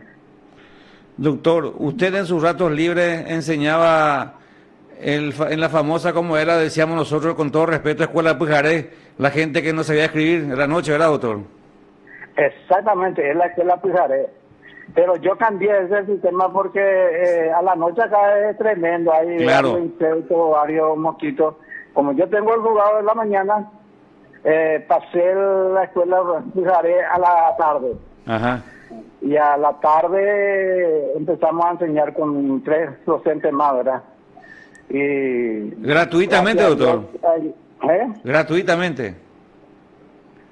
Doctor, usted en sus ratos libres enseñaba en la famosa, como era, decíamos nosotros con todo respeto, Escuela Pujaré, la gente que no sabía escribir en la noche, ¿verdad, doctor? Exactamente, es la Escuela Pujaré. Pero yo cambié ese sistema porque a la noche acá es tremendo, hay claro, varios insectos, varios mosquitos. Como yo tengo el juzgado de la mañana, pasé la Escuela Pujaré a la tarde. Ajá. Y a la tarde empezamos a enseñar con 3 docentes más, ¿verdad? Y Gratuitamente, gracias a doctor. Dios, Gratuitamente.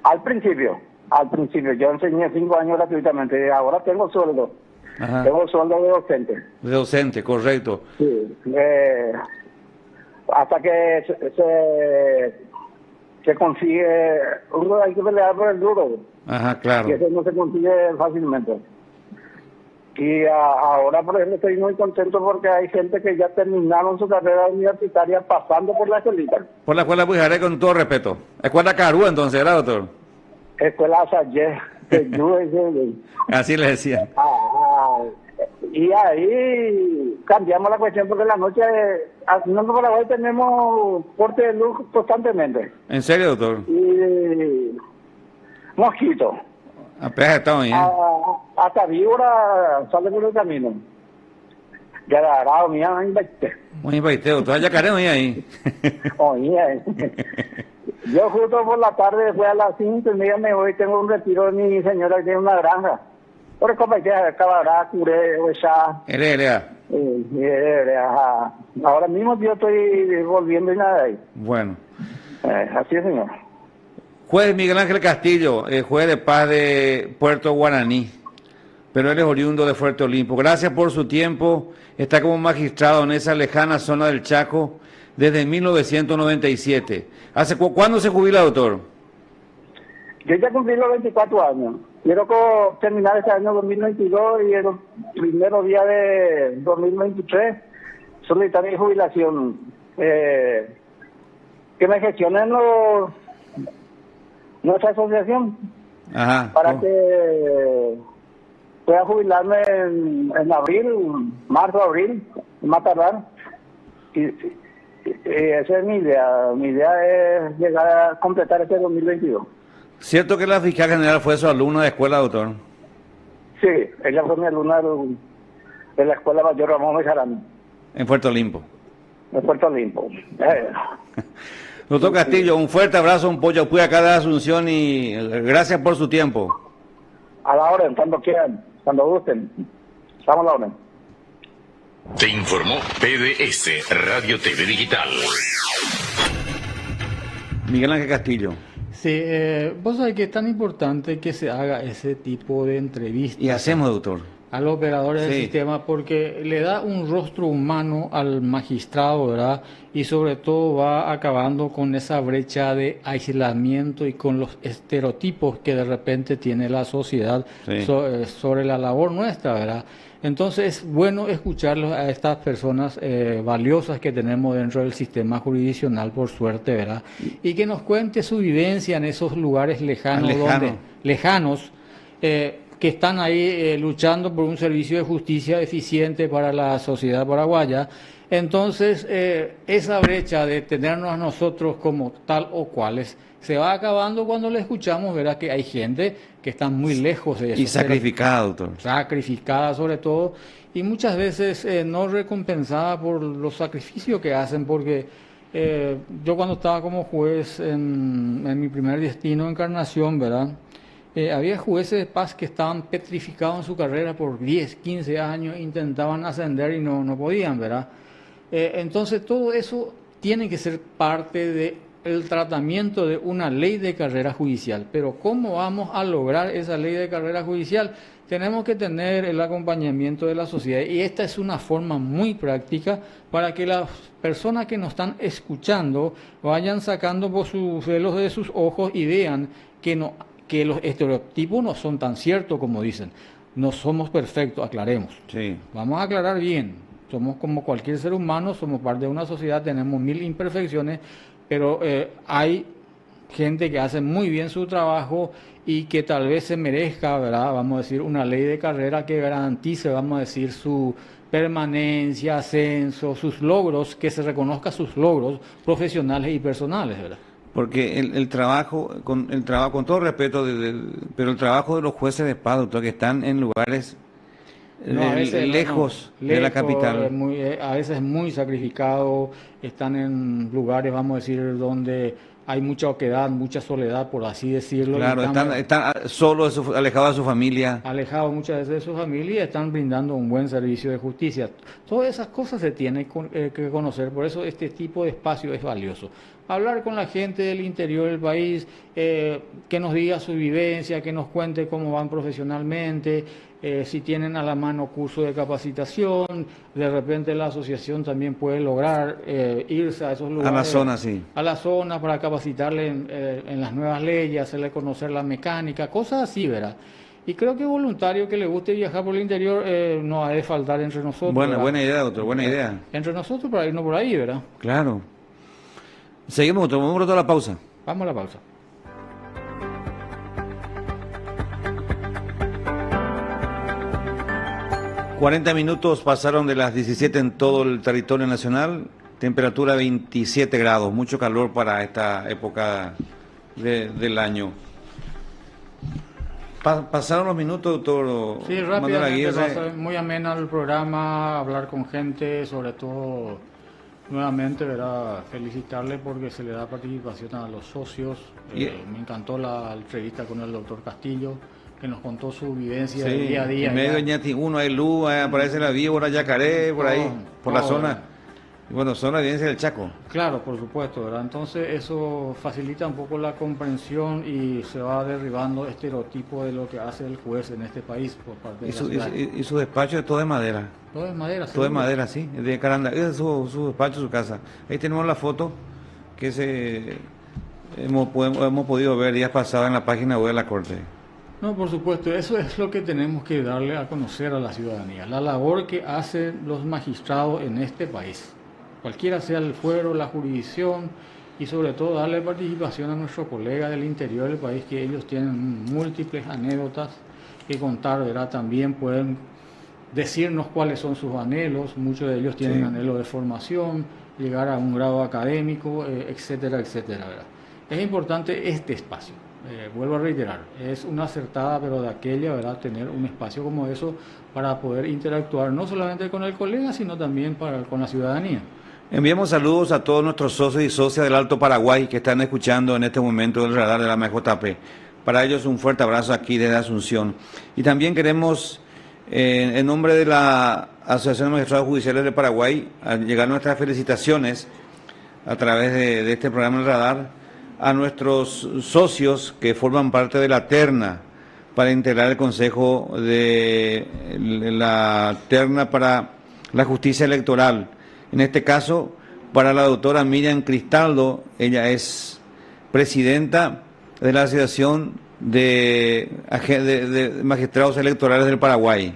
Al principio, yo enseñé 5 años gratuitamente, ahora tengo sueldo. Ajá. Tengo sueldo de docente. De docente, correcto. Sí. Hasta que se consigue, uno hay que pelear por el duro, Ajá, claro. y eso no se consigue fácilmente. Y ahora, por ejemplo, estoy muy contento porque hay gente que ya terminaron su carrera universitaria pasando por la escuelita. Por la escuela Pujaré, con todo respeto. Escuela Carú, entonces, ¿verdad, doctor? Escuela Sayé, Así le decía. Y ahí cambiamos la cuestión porque en la noche, nosotros en Paraguay tenemos corte de luz constantemente. ¿En serio, doctor? Y mosquito. Apenas estamos bien. Hasta víbora sale por el camino. Ya agarrado, mía, Muy bien, doctor. Ya caremos ahí. Oye, yo justo por la tarde, después a las 5:30 me voy, tengo un retiro de mi señora que tiene una granja. Por eso me queda acabará, curé, o ya. Ahora mismo yo estoy volviendo y nada ahí. Bueno. Así es, señor. Juez Miguel Ángel Castillo, juez de paz de Puerto Guaraní, pero él es oriundo de Fuerte Olimpo. Gracias por su tiempo. Está como magistrado en esa lejana zona del Chaco desde 1997. ¿Cuándo se jubila, doctor? Yo ya cumplí los 24 años. Quiero terminar este año 2022 y el primero día de 2023 solicitar mi jubilación. Que me gestionen nuestra asociación. Ajá. Para que pueda jubilarme en abril, marzo, abril, más tardar. Y esa es mi idea. Mi idea es llegar a completar este 2022. ¿Cierto que la fiscal general fue su alumna de escuela, doctor? Sí, ella fue mi alumna de la Escuela Mayor Ramón Bejarano. En Puerto Olimpo. En Puerto Olimpo. Doctor Castillo, un fuerte abrazo, un pollo puya acá de Asunción y gracias por su tiempo. A la orden, cuando quieran, cuando gusten. Estamos a la orden. Te informó PDS Radio TV Digital. Miguel Ángel Castillo. Sí, vos sabés que es tan importante que se haga ese tipo de entrevistas. Y hacemos, doctor. A los operadores del Sí. sistema, porque le da un rostro humano al magistrado, ¿verdad? Y sobre todo va acabando con esa brecha de aislamiento y con los estereotipos que de repente tiene la sociedad Sí. sobre la labor nuestra, ¿verdad? Entonces es bueno escucharlos a estas personas valiosas que tenemos dentro del sistema jurisdiccional, por suerte, ¿verdad? Y que nos cuente su vivencia en esos lugares lejanos, que están ahí luchando por un servicio de justicia eficiente para la sociedad paraguaya. Entonces, esa brecha de tenernos a nosotros como tal o cuales se va acabando cuando le escuchamos, ¿verdad? Que hay gente que está muy lejos de eso. Y sacrificada, doctor. Sacrificada sobre todo, y muchas veces no recompensada por los sacrificios que hacen, porque yo cuando estaba como juez en mi primer destino, Encarnación, ¿verdad? Había jueces de paz que estaban petrificados en su carrera por 10, 15 años, intentaban ascender y no podían, ¿verdad? Entonces todo eso tiene que ser parte del tratamiento de una ley de carrera judicial. Pero ¿cómo vamos a lograr esa ley de carrera judicial? Tenemos que tener el acompañamiento de la sociedad, y esta es una forma muy práctica para que las personas que nos están escuchando vayan sacando por sus velos de sus ojos y vean que los estereotipos no son tan ciertos como dicen. No somos perfectos, aclaremos. Sí. Vamos a aclarar bien. Somos como cualquier ser humano, somos parte de una sociedad, tenemos 1000 imperfecciones, pero hay gente que hace muy bien su trabajo y que tal vez se merezca, ¿verdad? Vamos a decir, una ley de carrera que garantice, vamos a decir, su permanencia, ascenso, sus logros, que se reconozca sus logros profesionales y personales, ¿verdad? Porque el trabajo, con todo respeto, pero el trabajo de los jueces de paz, doctor, que están en lugares No, a veces, lejos de la capital. A veces muy sacrificado, están en lugares, vamos a decir, donde hay mucha oquedad, mucha soledad, por así decirlo. Claro, están solos, alejados de su familia. Alejados muchas veces de su familia y están brindando un buen servicio de justicia. Todas esas cosas se tienen que conocer, por eso este tipo de espacio es valioso. Hablar con la gente del interior del país, que nos diga su vivencia, que nos cuente cómo van profesionalmente, si tienen a la mano curso de capacitación, de repente la asociación también puede lograr irse a esos lugares. A la zona, sí. A la zona para capacitarle en las nuevas leyes, hacerle conocer la mecánica, cosas así, ¿verdad? Y creo que voluntario que le guste viajar por el interior no ha de faltar entre nosotros. Buena idea, doctor, buena idea. Entre nosotros para irnos por ahí, ¿verdad? Claro. Seguimos, doctor, vamos a toda la pausa. Vamos a la pausa. ...40 minutos pasaron de las 17 en todo el territorio nacional... ...temperatura 27 grados... ...mucho calor para esta época del año... ¿Pasaron los minutos, doctor? Sí, rápidamente, muy amena el programa... ...hablar con gente, sobre todo... ...nuevamente, ¿verdad? Felicitarle porque se le da participación a los socios... Me encantó la entrevista con el doctor Castillo... que nos contó su vivencia del día a día. En medio de Ñati 1 hay luz, aparece la víbora, Yacaré, por ahí, por la zona. Y bueno, son la evidencia del Chaco. Claro, por supuesto, ¿verdad? Entonces eso facilita un poco la comprensión y se va derribando estereotipo de lo que hace el juez en este país por parte de la ciudad. Y su despacho es todo de madera. Todo de madera, sí. Todo de madera, sí. De Caranda. Ese es su despacho, su casa. Ahí tenemos la foto que hemos podido ver días pasados en la página web de la Corte. No, por supuesto, eso es lo que tenemos que darle a conocer a la ciudadanía, la labor que hacen los magistrados en este país, cualquiera sea el fuero, la jurisdicción, y sobre todo darle participación a nuestros colegas del interior del país, que ellos tienen múltiples anécdotas que contar, ¿verdad? También pueden decirnos cuáles son sus anhelos, muchos de ellos tienen anhelos de formación, llegar a un grado académico, etcétera, etcétera, ¿verdad? Es importante este espacio. Vuelvo a reiterar, es una acertada, pero de aquella, ¿verdad?, tener un espacio como eso para poder interactuar no solamente con el colega, sino también con la ciudadanía. Enviamos saludos a todos nuestros socios y socias del Alto Paraguay que están escuchando en este momento el radar de la MJP. Para ellos un fuerte abrazo aquí desde Asunción. Y también queremos, en nombre de la Asociación de Magistrados Judiciales de Paraguay, llegar nuestras felicitaciones a través de este programa El Radar a nuestros socios que forman parte de la terna para integrar el Consejo de la terna para la justicia electoral. En este caso, para la doctora Miriam Cristaldo, ella es presidenta de la Asociación de Magistrados Electorales del Paraguay.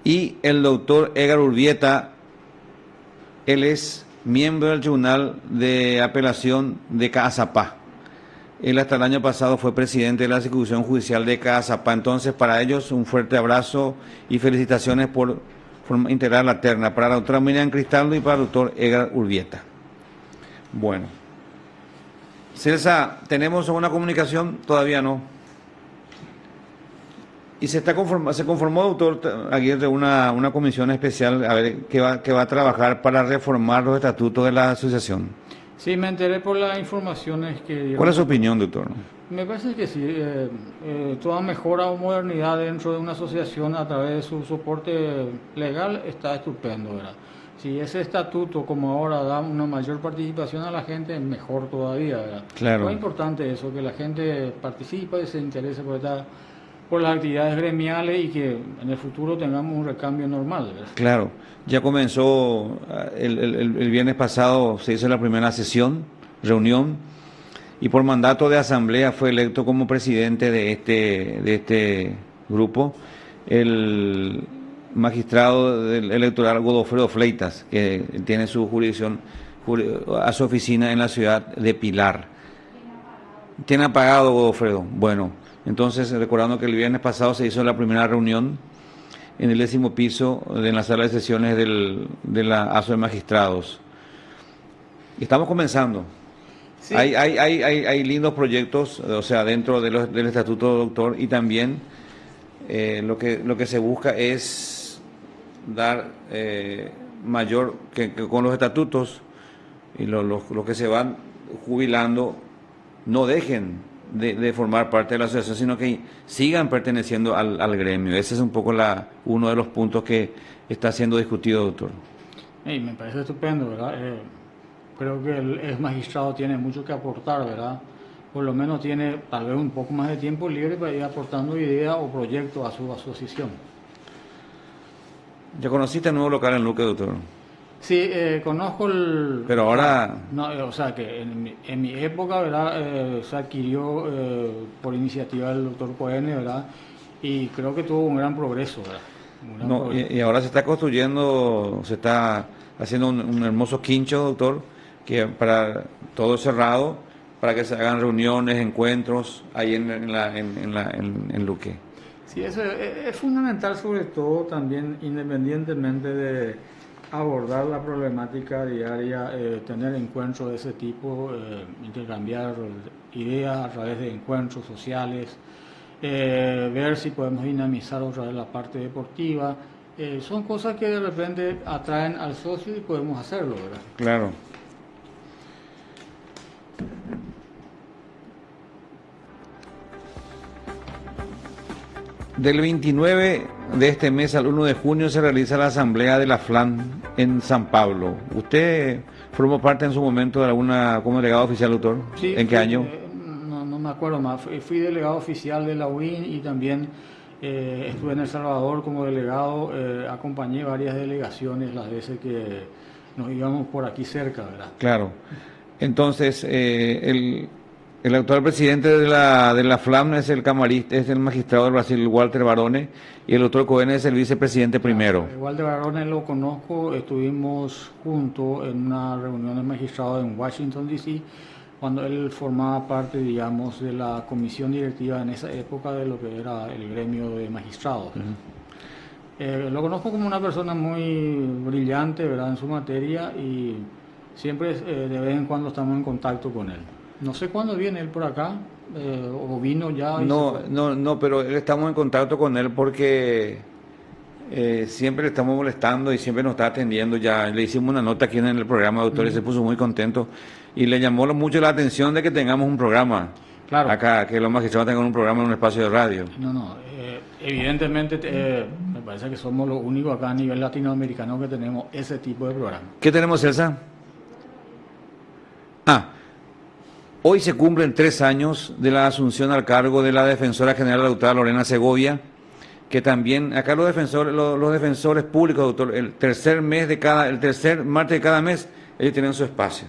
Y el doctor Edgar Urbieta, él es miembro del Tribunal de Apelación de Caazapá. Él hasta el año pasado fue presidente de la Ejecución Judicial de Caazapá. Entonces, para ellos, un fuerte abrazo y felicitaciones por integrar la terna. Para la doctora Miriam Cristaldo y para el doctor Edgar Urbieta. Bueno. Celsa, ¿tenemos alguna comunicación? Todavía no. Y se conformó, doctor Aguirre, una comisión especial a ver que va a trabajar para reformar los estatutos de la asociación. Sí, me enteré por las informaciones que dieron. ¿Cuál es su opinión, doctor? Me parece que sí, toda mejora o modernidad dentro de una asociación a través de su soporte legal está estupendo, ¿verdad? Si ese estatuto, como ahora, da una mayor participación a la gente, mejor todavía, ¿verdad? Claro. Es importante eso, que la gente participe y se interese por las actividades gremiales y que en el futuro tengamos un recambio normal, ¿verdad? Claro, ya comenzó el viernes pasado, se hizo la primera reunión, y por mandato de asamblea fue electo como presidente de este grupo el magistrado electoral Godofredo Fleitas, que tiene su jurisdicción a su oficina en la ciudad de Pilar. ¿Tiene apagado, Godofredo? Bueno, entonces recordando que el viernes pasado se hizo la primera reunión en el 10º piso de la sala de sesiones de la ASO de Magistrados. Y estamos comenzando. Sí. Hay lindos proyectos, o sea, dentro del estatuto, doctor, y también lo que se busca es dar mayor, que con los estatutos y los que se van jubilando no dejen de formar parte de la asociación, sino que sigan perteneciendo al gremio. Ese es un poco uno de los puntos que está siendo discutido, doctor. Me parece estupendo, ¿verdad? Creo que el ex magistrado tiene mucho que aportar, ¿verdad? Por lo menos tiene tal vez un poco más de tiempo libre para ir aportando ideas o proyectos a su asociación. ¿Ya conociste el nuevo local en Luque, doctor? Sí, conozco el... Pero ahora... No, o sea, que en mi época, ¿verdad? Se adquirió por iniciativa del doctor Cohen, ¿verdad? Y creo que tuvo un gran progreso, ¿verdad? No, y ahora se está construyendo, se está haciendo un hermoso quincho, doctor, que para todo cerrado, para que se hagan reuniones, encuentros ahí en Luque. Sí, eso es fundamental, sobre todo también, independientemente de abordar la problemática diaria, tener encuentros de ese tipo, intercambiar ideas a través de encuentros sociales, ver si podemos dinamizar otra vez la parte deportiva. Son cosas que de repente atraen al socio y podemos hacerlo, ¿verdad? Claro. Del 29 de este mes al 1 de junio se realiza la asamblea de la FLAN en San Pablo. ¿Usted formó parte en su momento de alguna como delegado oficial, doctor? Sí, ¿En qué año? No me acuerdo más. Fui delegado oficial de la UIN y también estuve en El Salvador como delegado. Acompañé varias delegaciones las veces que nos íbamos por aquí cerca, ¿verdad? Claro. Entonces, el actual presidente de la FLAM es el camarista, es el magistrado del Brasil, Walter Barone, y el doctor Cohen es el vicepresidente primero. Walter Barone lo conozco, estuvimos juntos en una reunión de magistrados en Washington, D.C., cuando él formaba parte, digamos, de la comisión directiva en esa época de lo que era el gremio de magistrados. Lo conozco como una persona muy brillante, ¿verdad?, en su materia, y siempre de vez en cuando estamos en contacto con él. No sé cuándo viene él por acá, o vino ya. No, pero estamos en contacto con él porque siempre le estamos molestando y siempre nos está atendiendo. Ya le hicimos una nota aquí en el programa, doctor, y se puso muy contento. Y le llamó mucho la atención de que tengamos un programa acá, que los magistrados tengan un programa en un espacio de radio. Evidentemente me parece que somos los únicos acá a nivel latinoamericano que tenemos ese tipo de programa. ¿Qué tenemos, Elsa? Hoy se cumplen 3 años de la asunción al cargo de la defensora general, la doctora Lorena Segovia, que también, acá los defensores públicos, doctor, el tercer martes de cada mes, ellos tienen su espacio.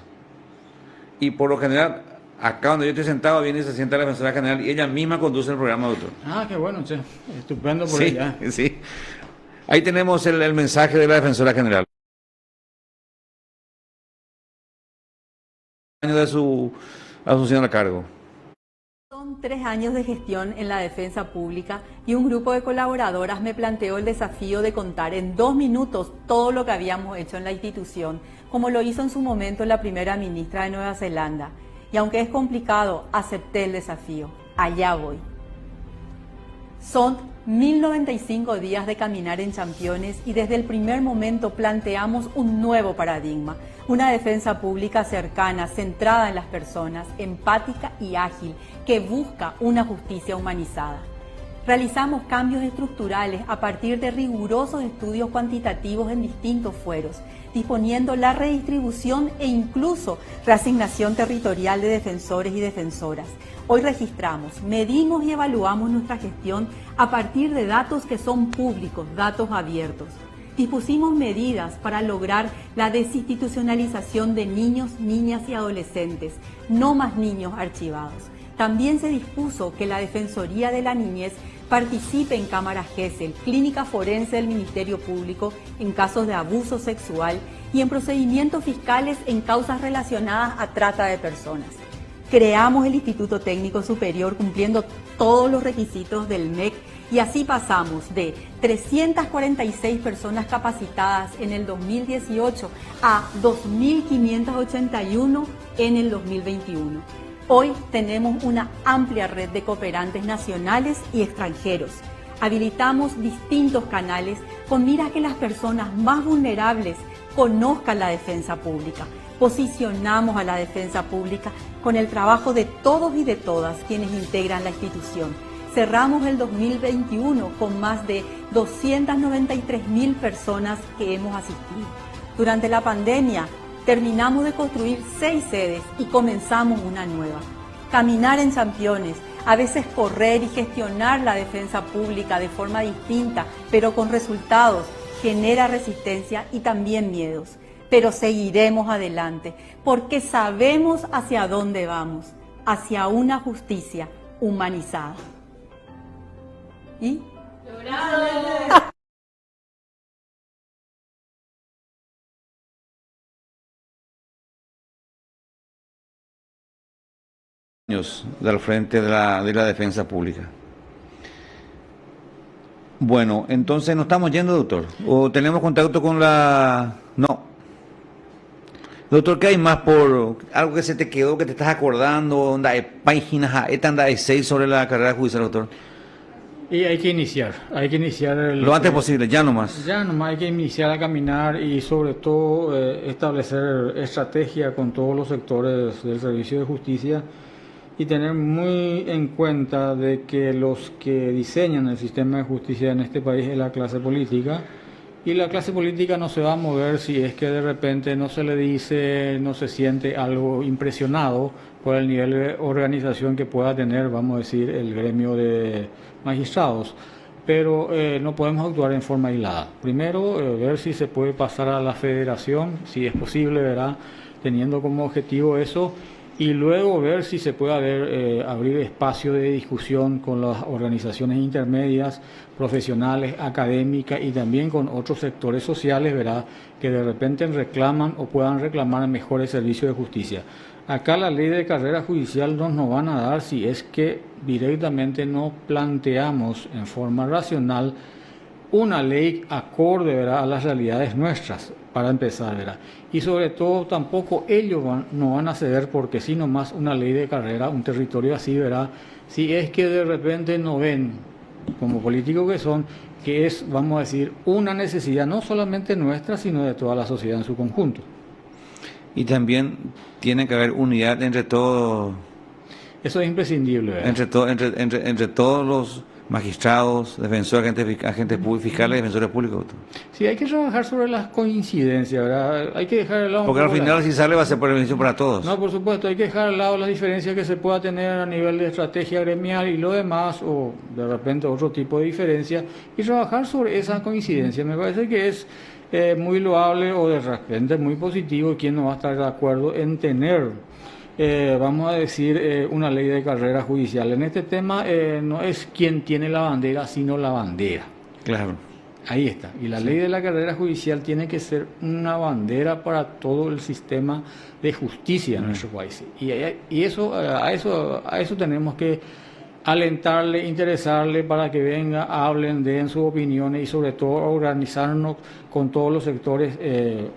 Y por lo general, acá donde yo estoy sentado, viene y se sienta la defensora general y ella misma conduce el programa, doctor. Qué bueno, che. Estupendo por ella. Sí. Ahí tenemos el mensaje de la defensora general. Año de su asunción al cargo. Son 3 años de gestión en la defensa pública y un grupo de colaboradoras me planteó el desafío de contar en 2 minutos todo lo que habíamos hecho en la institución, como lo hizo en su momento la primera ministra de Nueva Zelanda. Y aunque es complicado, acepté el desafío. Allá voy. Son 1095 días de caminar en Championes y desde el primer momento planteamos un nuevo paradigma, una defensa pública cercana, centrada en las personas, empática y ágil, que busca una justicia humanizada. Realizamos cambios estructurales a partir de rigurosos estudios cuantitativos en distintos fueros, disponiendo la redistribución e incluso reasignación territorial de defensores y defensoras. Hoy registramos, medimos y evaluamos nuestra gestión a partir de datos que son públicos, datos abiertos. Dispusimos medidas para lograr la desinstitucionalización de niños, niñas y adolescentes, no más niños archivados. También se dispuso que la Defensoría de la Niñez participe en cámaras GESEL, clínica forense del Ministerio Público en casos de abuso sexual y en procedimientos fiscales en causas relacionadas a trata de personas. Creamos el Instituto Técnico Superior cumpliendo todos los requisitos del MEC y así pasamos de 346 personas capacitadas en el 2018 a 2.581 en el 2021. Hoy tenemos una amplia red de cooperantes nacionales y extranjeros. Habilitamos distintos canales con miras a que las personas más vulnerables conozcan la defensa pública. Posicionamos a la defensa pública con el trabajo de todos y de todas quienes integran la institución. Cerramos el 2021 con más de 293.000 personas que hemos asistido. Durante la pandemia terminamos de construir 6 sedes y comenzamos una nueva. Caminar en championes, a veces correr y gestionar la defensa pública de forma distinta, pero con resultados, genera resistencia y también miedos. Pero seguiremos adelante, porque sabemos hacia dónde vamos, hacia una justicia humanizada. ¿Y? Años del frente de la defensa pública. Bueno, entonces nos estamos yendo, doctor. ¿O tenemos contacto con la...? No. Doctor, ¿qué hay más por algo que se te quedó, que te estás acordando? ¿Onda de páginas, anda de 6 sobre la carrera judicial, doctor? Y hay que iniciar Lo antes posible, ya nomás. Ya nomás hay que iniciar a caminar y sobre todo establecer estrategia con todos los sectores del servicio de justicia y tener muy en cuenta de que los que diseñan el sistema de justicia en este país es la clase política, y la clase política no se va a mover si es que de repente no se le dice, no se siente algo impresionado por el nivel de organización que pueda tener, vamos a decir, el gremio de magistrados. Pero no podemos actuar en forma aislada. Primero, ver si se puede pasar a la federación, si es posible, ¿verdad?, teniendo como objetivo eso, y luego ver si se puede abrir espacio de discusión con las organizaciones intermedias, profesionales, académicas y también con otros sectores sociales, ¿verdad?, que de repente reclaman o puedan reclamar mejores servicios de justicia. Acá la ley de carrera judicial nos van a dar si es que directamente no planteamos en forma racional una ley acorde, ¿verdad?, a las realidades nuestras, para empezar, ¿verdad? Y sobre todo tampoco ellos no van a ceder, porque si nomás una ley de carrera, un territorio así, ¿verdad?, si es que de repente no ven, como políticos que son, que es, vamos a decir, una necesidad no solamente nuestra, sino de toda la sociedad en su conjunto. Y también tiene que haber unidad entre todos. Eso es imprescindible, ¿verdad? Entre todos los magistrados, defensores, agentes fiscales, defensores públicos. Sí, hay que trabajar sobre las coincidencias, ¿verdad? Hay que dejar de lado... Porque al final si sale va a ser por beneficio para todos. No, por supuesto, hay que dejar de lado las diferencias que se pueda tener a nivel de estrategia gremial y lo demás, o de repente otro tipo de diferencia, y trabajar sobre esa coincidencia. Me parece que es muy loable o de repente muy positivo quien no va a estar de acuerdo en tener... vamos a decir, una ley de carrera judicial. En este tema no es quien tiene la bandera, sino la bandera. Claro. Ahí está. Y la ley de la carrera judicial tiene que ser una bandera para todo el sistema de justicia en nuestro país. Y eso, a eso tenemos que alentarle, interesarle para que venga, hablen, den sus opiniones y sobre todo organizarnos con todos los sectores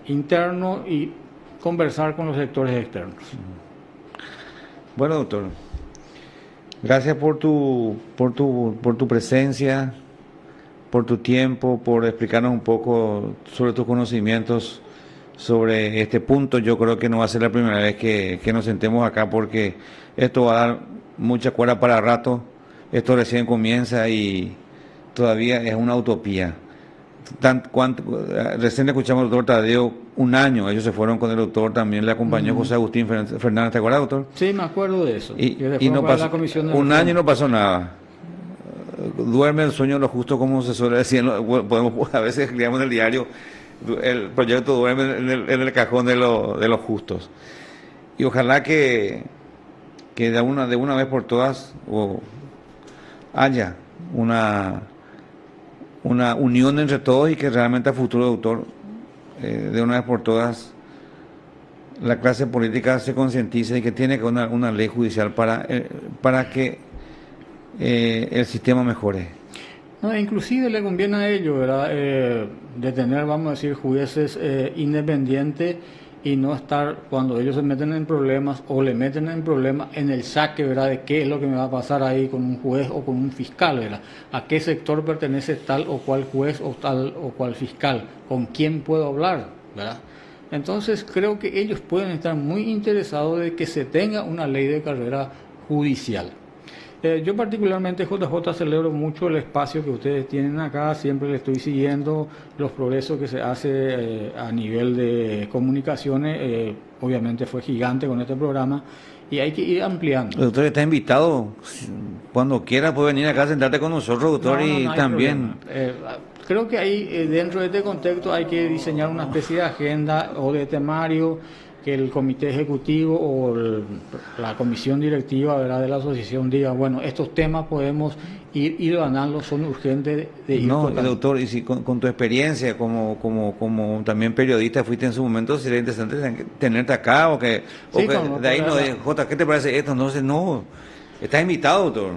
internos y conversar con los sectores externos. Bueno, doctor, gracias por tu presencia, por tu tiempo, por explicarnos un poco sobre tus conocimientos sobre este punto. Yo creo que no va a ser la primera vez que nos sentemos acá, porque esto va a dar mucha cuerda para rato. Esto recién comienza y todavía es una utopía. Recién escuchamos al doctor Tadeo, un año, ellos se fueron con el doctor, también le acompañó José Agustín Fernández, ¿te acuerdas, doctor? Sí, me acuerdo de eso. Y no pasó, un año y no pasó nada. Duerme el sueño de lo justo, como se suele decir, a veces escribimos en el diario, el proyecto duerme en el cajón de los justos. Y ojalá que de una vez por todas haya una unión entre todos y que realmente a futuro, doctor, de una vez por todas la clase política se concientice de que tiene que haber una ley judicial para que el sistema mejore. No, inclusive le conviene a ellos, ¿verdad?, de tener, vamos a decir, jueces independientes y no estar cuando ellos se meten en problemas o le meten en problemas en el saque, ¿verdad? De qué es lo que me va a pasar ahí con un juez o con un fiscal, ¿verdad? A qué sector pertenece tal o cual juez o tal o cual fiscal, con quién puedo hablar, ¿verdad? Entonces creo que ellos pueden estar muy interesados de que se tenga una ley de carrera judicial. Yo particularmente, JJ, celebro mucho el espacio que ustedes tienen acá, siempre le estoy siguiendo los progresos que se hace a nivel de comunicaciones, obviamente fue gigante con este programa y hay que ir ampliando. El doctor está invitado, cuando quiera puede venir acá a sentarte con nosotros, doctor, No y hay también... Creo que ahí dentro de este contexto hay que diseñar una especie de agenda o de temario que el comité ejecutivo o la comisión directiva, ¿verdad?, de la asociación diga, bueno, estos temas podemos ir ganando, son urgentes de ir tocando. Doctor, y si con tu experiencia como también periodista fuiste en su momento, sería interesante tenerte acá o que de ahí no de Jota, ¿qué te parece esto? Entonces no, estás invitado, doctor,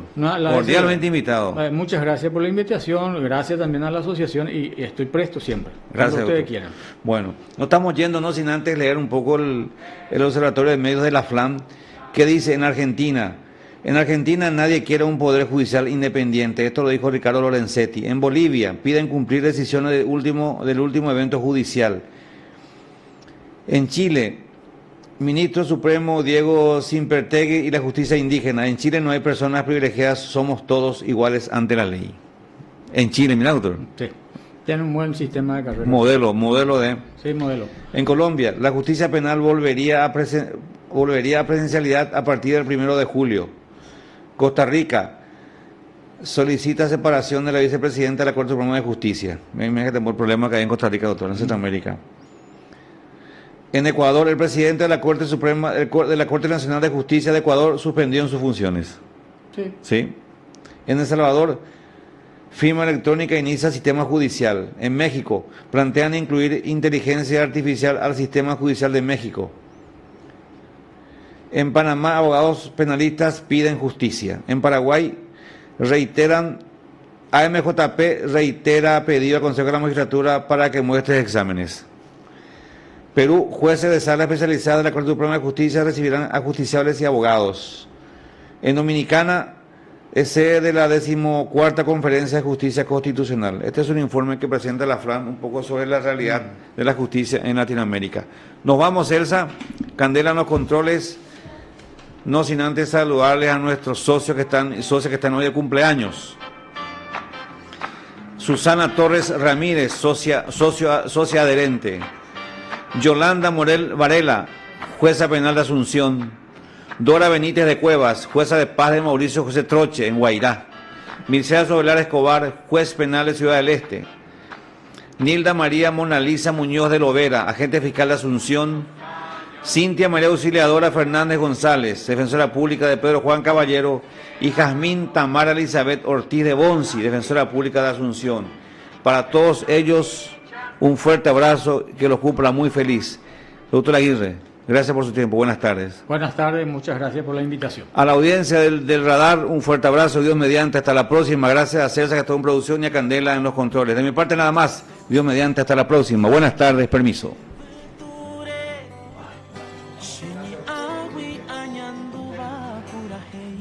cordialmente invitado. Muchas gracias por la invitación, gracias también a la asociación y estoy presto siempre. Gracias, cuando ustedes doctor. quieran. Bueno, no estamos yendo, no sin antes leer un poco el Observatorio de Medios de la FLAM, que dice en Argentina nadie quiere un poder judicial independiente, esto lo dijo Ricardo Lorenzetti. En Bolivia piden cumplir decisiones del último evento judicial. En Chile, Ministro Supremo Diego Simpertegui y la justicia indígena. En Chile no hay personas privilegiadas, somos todos iguales ante la ley. En Chile, mira, doctor. Sí, tiene un buen sistema de carrera. Modelo de... Sí, modelo. En Colombia, la justicia penal volvería a presencialidad a partir del 1 de julio. Costa Rica solicita separación de la vicepresidenta de la Corte Suprema de Justicia. Me imagino que tenemos el problema que hay en Costa Rica, doctor, en Centroamérica. En Ecuador, el presidente de la Corte Suprema, de la Corte Nacional de Justicia de Ecuador suspendió en sus funciones. Sí. En El Salvador, firma electrónica inicia sistema judicial. En México, plantean incluir inteligencia artificial al sistema judicial de México. En Panamá, abogados penalistas piden justicia. En Paraguay, AMJP reitera pedido al Consejo de la Magistratura para que muestre exámenes. Perú, jueces de sala especializada de la Corte Suprema de Justicia recibirán a justiciables y abogados. En Dominicana, es sede de la 14ª Conferencia de Justicia Constitucional. Este es un informe que presenta la FLAM un poco sobre la realidad de la justicia en Latinoamérica. Nos vamos, Elsa. Candela en los controles. No sin antes saludarles a nuestros socios que están hoy de cumpleaños. Susana Torres Ramírez, socia adherente. Yolanda Morel Varela, jueza penal de Asunción. Dora Benítez de Cuevas, jueza de paz de Mauricio José Troche, en Guairá. Mircea Sobelar Escobar, juez penal de Ciudad del Este. Nilda María Mona Lisa Muñoz de Lovera, agente fiscal de Asunción. Cintia María Auxiliadora Fernández González, defensora pública de Pedro Juan Caballero. Y Jazmín Tamara Elizabeth Ortiz de Bonzi, defensora pública de Asunción. Para todos ellos, un fuerte abrazo, que los cumpla muy feliz. Doctor Aguirre, gracias por su tiempo, buenas tardes. Buenas tardes, muchas gracias por la invitación. A la audiencia del radar, un fuerte abrazo, Dios mediante, hasta la próxima. Gracias a César que está en producción y a Candela en los controles. De mi parte nada más, Dios mediante, hasta la próxima. Buenas tardes, permiso.